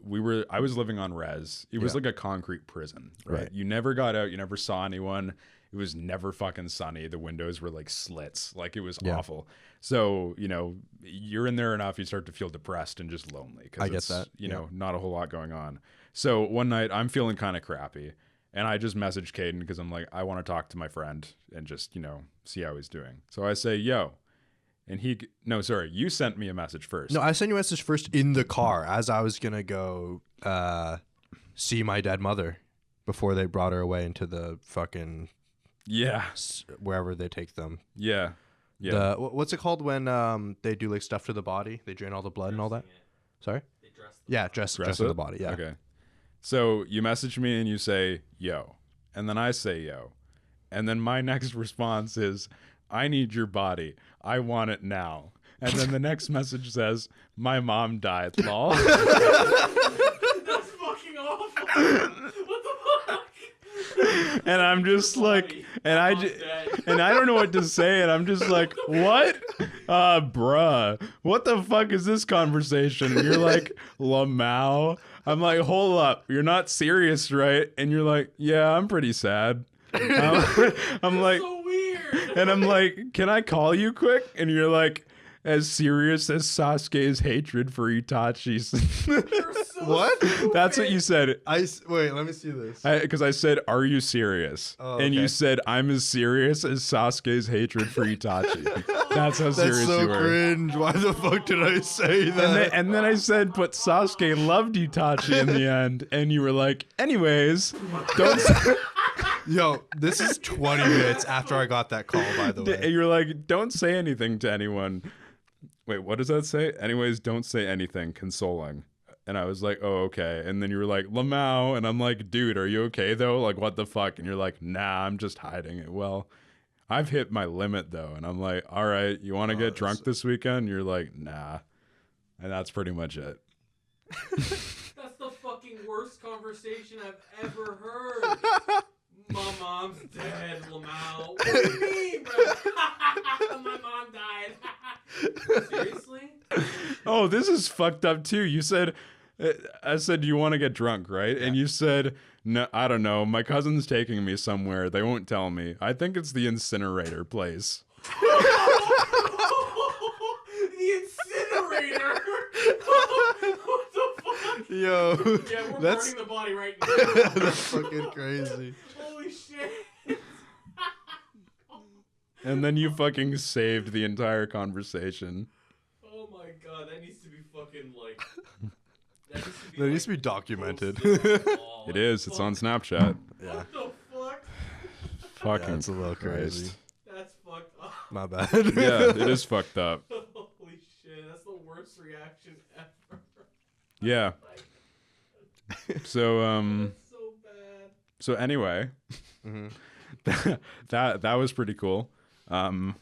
I was living on res. It was like a concrete prison, right? You never got out. You never saw anyone. It was never fucking sunny. The windows were like slits. Like, it was awful. So, you know, you're in there enough, you start to feel depressed and just lonely. I get that. You know, not a whole lot going on. So one night I'm feeling kind of crappy. And I just messaged Caden because I'm like, I want to talk to my friend and just, you know, see how he's doing. So I say, yo. And you sent me a message first. No, I sent you a message first in the car as I was going to go see my dead mother before they brought her away into the fucking... Yeah. Wherever they take them. Yeah. Yeah. What's it called when they do like stuff to the body? They drain all the blood and all that? Sorry? They Dress the body. Yeah. Okay. So you message me and you say, yo. And then I say, yo. And then my next response is, I need your body. I want it now. And then the next message says, my mom died, lol. That's fucking awful. What the fuck? And I'm just like, and I don't know what to say. And I'm just like, what? Bruh, what the fuck is this conversation? And you're like, Lamau. I'm like, hold up, you're not serious, right? And you're like, yeah, I'm pretty sad. I'm like, So weird. and I'm like, can I call you quick? And you're like, as serious as Sasuke's hatred for Itachi. You're so What? That's what you said. Wait, let me see this. Because I said, are you serious? Oh, And you okay. said, I'm as serious as Sasuke's hatred for Itachi. That's how That's serious so you were. cringe. Why the fuck did I say that? And then I said, but Sasuke loved Itachi in the end. And you were like, anyways, don't say... Yo, this is 20 minutes after I got that call, by the And way. you're like, don't say anything to anyone. Wait, what does that say? Anyways, don't say anything. Consoling. And I was like, oh, okay. And then you were like, Lamau. And I'm like, dude, are you okay, though? Like, what the fuck? And you're like, nah, I'm just hiding it. Well, I've hit my limit, though. And I'm like, all right, you want to get drunk this weekend? And you're like, nah. And that's pretty much it. That's the fucking worst conversation I've ever heard. My mom's dead, Lamau. What do you mean, bro? My mom died. Seriously? Oh, this is fucked up, too. You said... I said, do you want to get drunk, right? Yeah. And you said, no, I don't know. My cousin's taking me somewhere. They won't tell me. I think it's the incinerator place. The incinerator? What the fuck? Yo, Yeah, we're that's burning the body right now. that's fucking crazy. Holy shit. And then you fucking saved the entire conversation. Oh my god, that needs to be fucking like... That needs to be documented. It is. It's on Snapchat. Yeah. What the fuck? Fucking That's a little crazy. Christ. That's fucked up. My bad. Yeah, it is fucked up. Holy shit, that's the worst reaction ever. Yeah. So That's so bad. so anyway, that was pretty cool. No,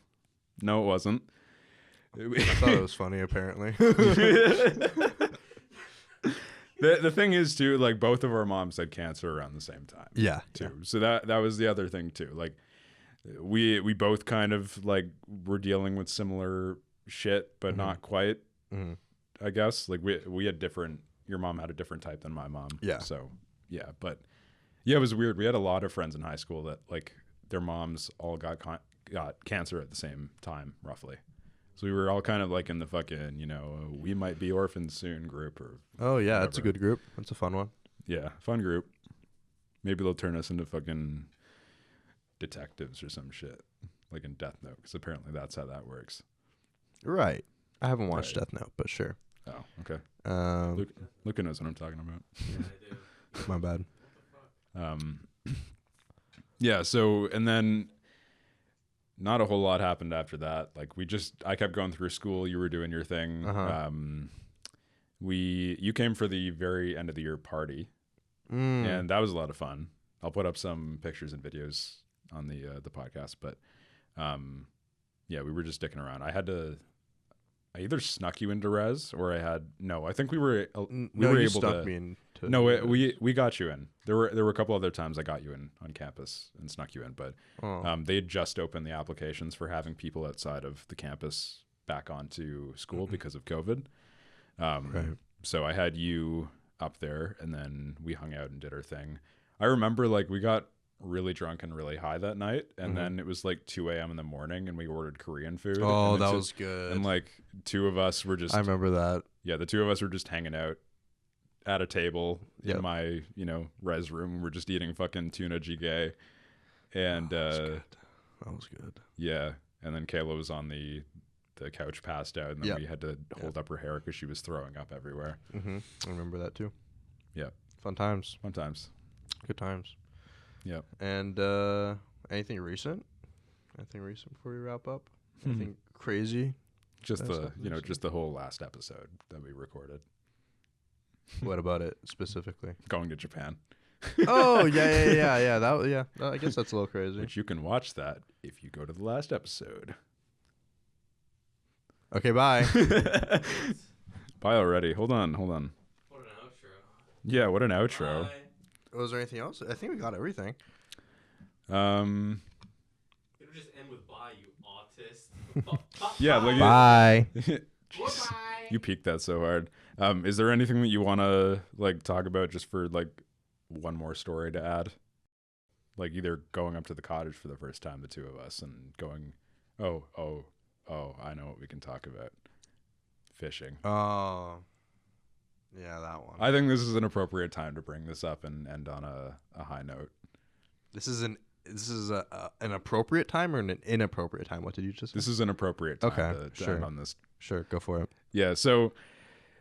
it wasn't. I thought it was funny, apparently. The thing is too, like, both of our moms had cancer around the same time. Yeah. Too. So that was the other thing too. Like, we both kind of like were dealing with similar shit, but not quite. I guess like we had different. Your mom had a different type than my mom. Yeah. So yeah, but yeah, it was weird. We had a lot of friends in high school that like their moms all got cancer at the same time, roughly. So we were all kind of like in the fucking, you know, we might be orphans soon group or. Oh yeah, that's a whatever. good group. That's a fun one. Yeah, fun group. Maybe they'll turn us into fucking detectives or some shit, like in Death Note, because apparently that's how that works. Right. I haven't watched Right. Death Note, but sure. Oh, okay. Um, Luca knows what I'm talking about. Yeah, I do. my bad. Yeah. So, and then not a whole lot happened after that. Like I kept going through school. You were doing your thing. Uh-huh. You came for the very end of the year party, and that was a lot of fun. I'll put up some pictures and videos on the podcast, but yeah, we were just sticking around. I had to I either snuck you into res or I think we were No, able you stuck to. me into. No, we got you in. There were a couple other times I got you in on campus and snuck you in, but they had just opened the applications for having people outside of the campus back onto school because of COVID. Right. So I had you up there, and then we hung out and did our thing. I remember like we got really drunk and really high that night, and then it was like 2 a.m. in the morning, and we ordered Korean food. Oh, and that was good. And like two of us were just. I remember that. Yeah, the two of us were just hanging out at a table Yep. in my, res room. We're just eating fucking tuna jjigae. And That was good. yeah, and then Kayla was on the couch passed out, and then Yep. we had to hold up her hair because she was throwing up everywhere. I remember that too. Yeah, Fun times. sometimes. Good times. Yep. And anything recent? Anything recent before we wrap up? Anything crazy? Just That's the not recent. just the whole last episode that we recorded, What about it specifically? going to Japan, Oh yeah. I guess that's a little crazy. which you can watch that if you go to the last episode. Okay, bye. Bye already. Hold on. What an outro. Yeah, what an outro. Bye. Was there anything else? I think we got everything. Um, It'll just end with bye, you autist. Yeah, look at- Bye. Jeez, you peaked that so hard. Is there anything that you want to like talk about just for like one more story to add? Like either going up to the cottage for the first time, the two of us, and going, oh, I know what we can talk about. Fishing. Oh. Yeah, that one. I think this is an appropriate time to bring this up and end on a high note. This is an appropriate time or an inappropriate time? What did you just say? This is an appropriate time Okay, to sure. end on this. Sure, go for it. Yeah, so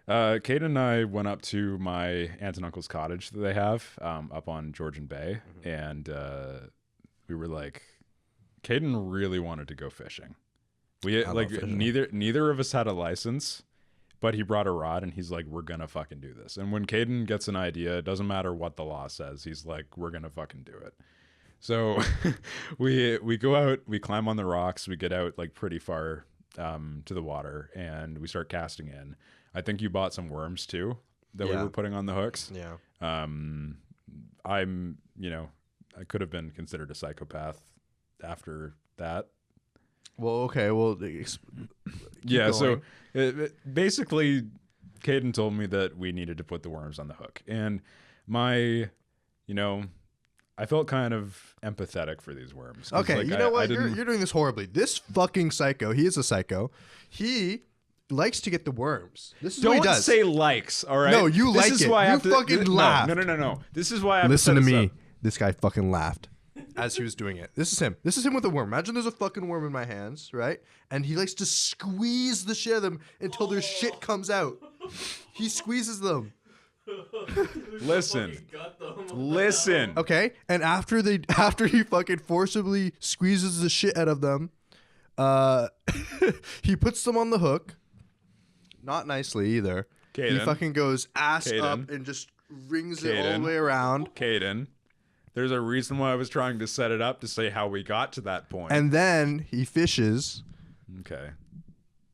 Kate and I went up to my aunt and uncle's cottage that they have up on Georgian Bay, and we were like, Caden really wanted to go fishing. We I like love fishing. neither of us had a license, but he brought a rod and he's like, we're gonna fucking do this. And when Caden gets an idea, it doesn't matter what the law says, he's like, we're gonna fucking do it. So we go out, we climb on the rocks, we get out like pretty far to the water, and we start casting in. I think you bought some worms too that we Yeah. were putting on the hooks. Yeah. I'm, I could have been considered a psychopath after that. Well, okay. Well, Yeah, so going. basically, Caden told me that we needed to put the worms on the hook. And I felt kind of empathetic for these worms. 'Cause, Okay, like, you know I what? didn't- You're doing this horribly. This fucking psycho, he is a psycho. He likes to get the worms. This is what he Don't does. say likes, all right? No, you This like is it. why I You have to, fucking no, laughed. No. This is why I have Listen to to set this me. up. This guy fucking laughed as he was doing it. This is him. This is him with a worm. Imagine there's a fucking worm in my hands, right? And he likes to squeeze the shit out of them until their shit comes out. He squeezes them. Listen. Listen. Okay, and after he fucking forcibly squeezes the shit out of them, he puts them on the hook. Not nicely either. He Caden. fucking goes ass Caden. up and just rings it all Caden. the way around. Caden, there's a reason why I was trying to set it up to say how we got to that point. And then he fishes. Okay.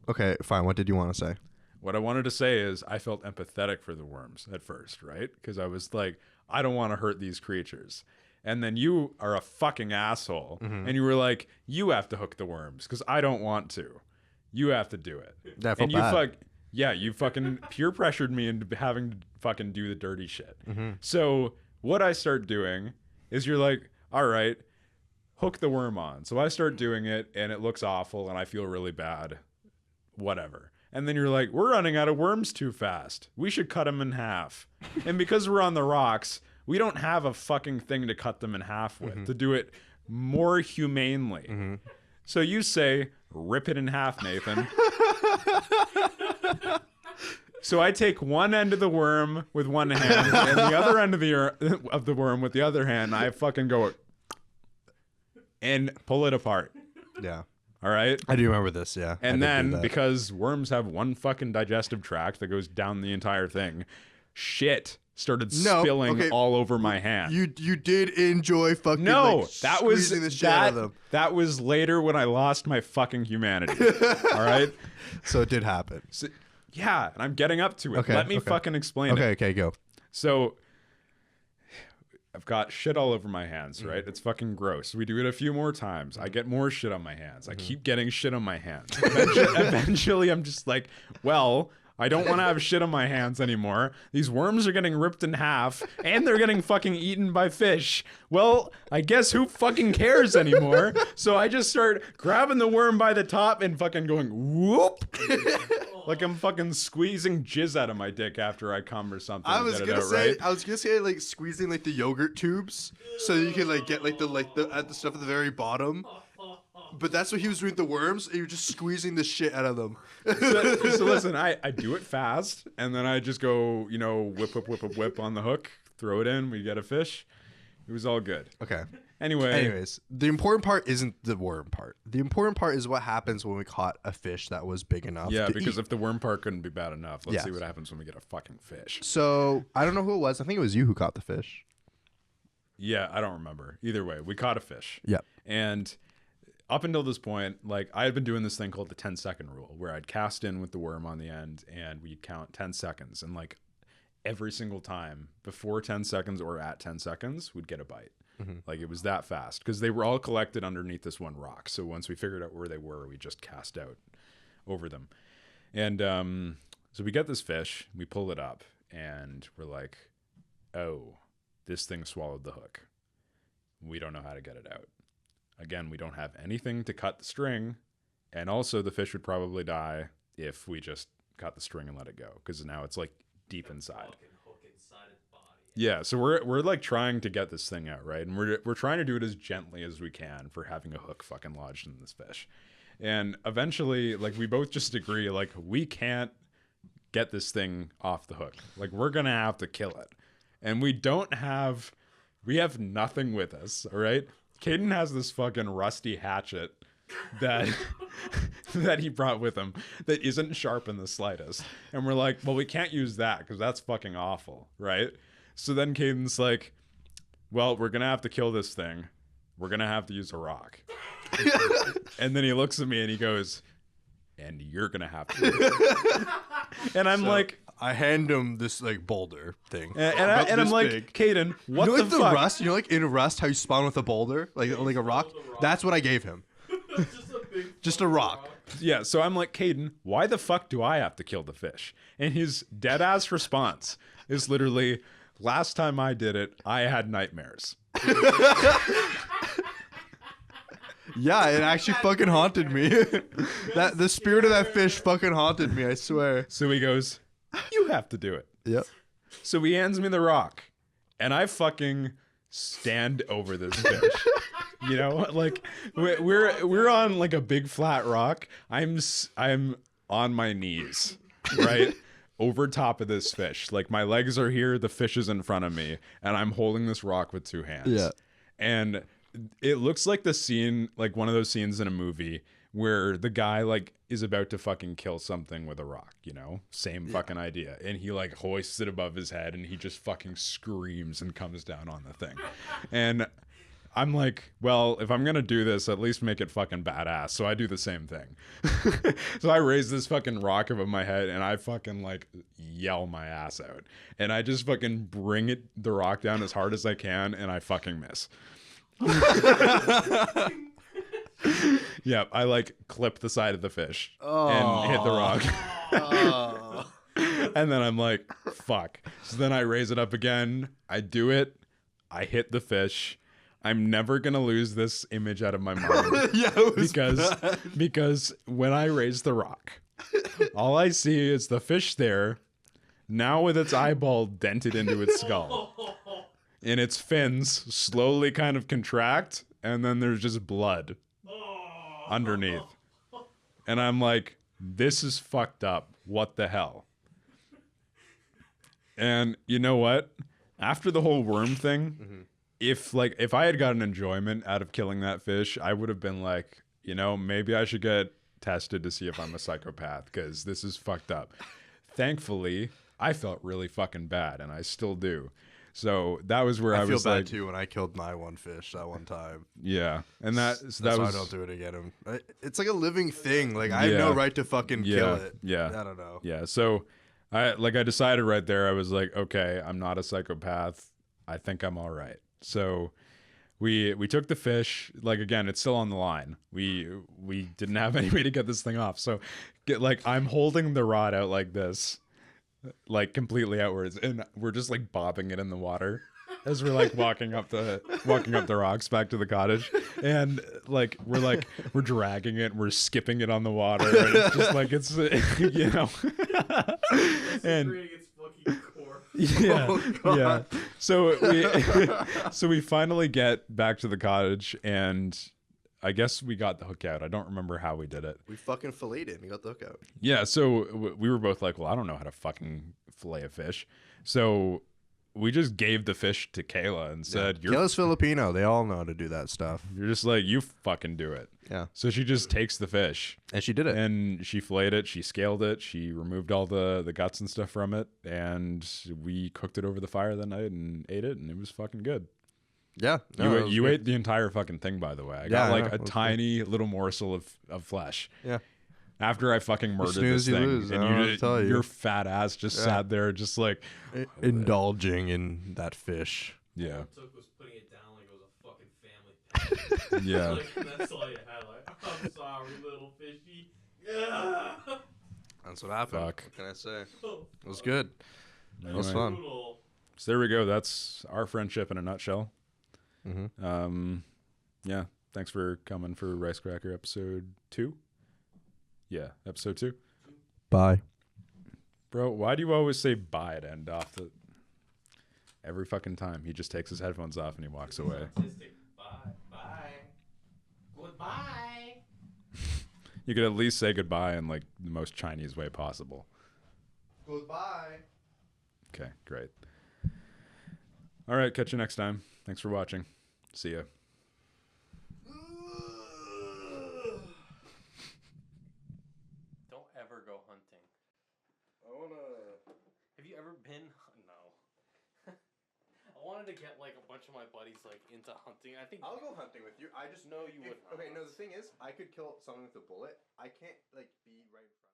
Okay, fine. What did you want to say? What I wanted to say is I felt empathetic for the worms at first, right? Because I was like, I don't want to hurt these creatures. And then you are a fucking asshole. And you were like, you have to hook the worms because I don't want to. You have to do it. That felt And you bad. you fucking peer pressured me into having to fucking do the dirty shit. So what I start doing is you're like, all right, hook the worm on. So I start doing it and it looks awful and I feel really bad. Whatever. And then you're like, we're running out of worms too fast. We should cut them in half. And because we're on the rocks, we don't have a fucking thing to cut them in half with, to do it more humanely. So you say, rip it in half, Nathan. So I take one end of the worm with one hand and the other end of the worm with the other hand. I fucking go and pull it apart. Yeah. All right. I do remember this, yeah. And I did do then that. because worms have one fucking digestive tract that goes down the entire thing, shit started No, spilling okay. all over my hand. You did enjoy fucking No, like, that was squeezing the shit out of them. that was later when I lost my fucking humanity. All right. So it did happen. So, yeah, and I'm getting up to it. Okay, Let me okay. fucking explain it. Okay, go. So I've got shit all over my hands, right? It's fucking gross. We do it a few more times. I get more shit on my hands. I keep getting shit on my hands. Eventually, I'm just like, well, I don't want to have shit on my hands anymore. These worms are getting ripped in half, and they're getting fucking eaten by fish. Well, I guess who fucking cares anymore? So I just start grabbing the worm by the top and fucking going whoop. Like I'm fucking squeezing jizz out of my dick after I come or something. I was to get gonna it out, say, right? I was gonna say like squeezing like the yogurt tubes, so you can like get like the stuff at the very bottom. But that's what he was doing with the worms. He was just squeezing the shit out of them. So listen, I do it fast, and then I just go, whip on the hook, throw it in, we get a fish. It was all good. Okay. Anyway. Anyways, the important part isn't the worm part. The important part is what happens when we caught a fish that was big enough. Yeah, to because eat. if the worm part couldn't be bad enough, let's Yes. see what happens when we get a fucking fish. So I don't know who it was. I think it was you who caught the fish. Yeah, I don't remember. Either way, we caught a fish. Yep. And up until this point, like I had been doing this thing called the 10-second rule, where I'd cast in with the worm on the end and we'd count 10 seconds. And like every single time before 10 seconds or at 10 seconds, we'd get a bite. Like it was that fast because they were all collected underneath this one rock. So once we figured out where they were, we just cast out over them. And so we get this fish, we pull it up, and we're like, oh, this thing swallowed the hook. We don't know how to get it out. Again, we don't have anything to cut the string. And also the fish would probably die if we just cut the string and let it go, because now it's like deep inside. Yeah, so we're like trying to get this thing out, right? And we're trying to do it as gently as we can for having a hook fucking lodged in this fish. And eventually, like we both just agree, like we can't get this thing off the hook. Like we're gonna have to kill it. And we have nothing with us, all right? Caden has this fucking rusty hatchet that that he brought with him that isn't sharp in the slightest. And we're like, well, we can't use that because that's fucking awful, right? So then Caden's like, well, we're going to have to kill this thing. We're going to have to use a rock. And then he looks at me and he goes, and you're going to have to. And I'm like, I hand him this like boulder thing, and I'm like, big. Caden, what You know, the like the fuck? rust. You know, like in Rust, how you spawn with a boulder, like a rock. That's what I gave him. Just a rock. Yeah, so I'm like, Caden, why the fuck do I have to kill the fish? And his dead ass response is literally, last time I did it, I had nightmares. Yeah, it actually fucking haunted me. That the spirit of that fish fucking haunted me. I swear. So he goes, you have to do it. Yep. So he hands me the rock, and I fucking stand over this fish. You know, like we're on like a big flat rock. I'm on my knees, right? Over top of this fish. Like my legs are here, the fish is in front of me, and I'm holding this rock with two hands. Yeah. And it looks like the scene, like one of those scenes in a movie where the guy like is about to fucking kill something with a rock, you know? Same fucking idea. And he like hoists it above his head and he just fucking screams and comes down on the thing. And I'm like, well, if I'm going to do this, at least make it fucking badass. So I do the same thing. So I raise this fucking rock above my head and I fucking like yell my ass out. And I just fucking bring the rock down as hard as I can and I fucking miss. Yeah, I like clip the side of the fish and hit the rock. And then I'm like, fuck. So then I raise it up again. I do it. I hit the fish. I'm never gonna lose this image out of my mind. Yeah, it was because when I raise the rock, all I see is the fish there, now with its eyeball dented into its skull. And its fins slowly kind of contract, and then there's just blood underneath. And I'm like, this is fucked up. What the hell? And you know what? After the whole worm thing, if I had gotten enjoyment out of killing that fish, I would have been like, you know, maybe I should get tested to see if I'm a psychopath, because this is fucked up. Thankfully, I felt really fucking bad, and I still do. So that was where I feel was bad like, too when I killed my one fish that one time. yeah, and that That's that why was I don't do it again. It's like a living thing. Like I have no right to fucking kill it. Yeah. I don't know. Yeah. So I decided right there. I was like, okay, I'm not a psychopath. I think I'm all right. So we took the fish. Like again, it's still on the line. We didn't have any way to get this thing off. So I'm holding the rod out like this, like completely outwards, and we're just like bobbing it in the water as we're like walking up the rocks back to the cottage, and we're dragging it, we're skipping it on the water, and it's just like it's you know, and Its fucking core. yeah, Oh, God. yeah. So we finally get back to the cottage, and I guess we got the hook out. I don't remember how we did it. We fucking filleted it and got the hook out. Yeah, so we were both like, well, I don't know how to fucking fillet a fish. So we just gave the fish to Kayla and said, Kayla's Filipino. They all know how to do that stuff. you're just like, you fucking do it. Yeah. So she just takes the fish And she did it. and she filleted it, she scaled it, she removed all the guts and stuff from it, and we cooked it over the fire that night and ate it, and it was fucking good. Yeah. No, it was You good. ate the entire fucking thing, by the way. I Yeah, got I like know. a It was tiny little morsel of flesh. Yeah. After I fucking murdered snooze, this you thing, lose, I and don't know what to tell you. your fat ass just sat there, just like, Indulging in that fish. yeah, All it took was putting it down like it was a fucking family pet. yeah. Like, that's all you had. Like, I'm sorry, little fishy. Yeah. That's what happened. Fuck. What can I say? It was good. It was Anyway. fun. Brutal. So there we go. That's our friendship in a nutshell. Mm-hmm. Yeah. Thanks for coming for Rice Cracker episode 2. Yeah, episode 2. Bye. Bro, why do you always say bye to end off the... Every fucking time. He just takes his headphones off and he walks away. Autistic. Bye. Bye. Goodbye. You could at least say goodbye in like the most Chinese way possible. Goodbye. Okay, great. All right, catch you next time. Thanks for watching. See ya. Don't ever go hunting. I wanna. Have you ever been? No. I wanted to get like a bunch of my buddies like into hunting. I think I'll go hunting with you. I just No, you if- wouldn't. Okay, no. The thing is, I could kill someone with a bullet. I can't like be right in front.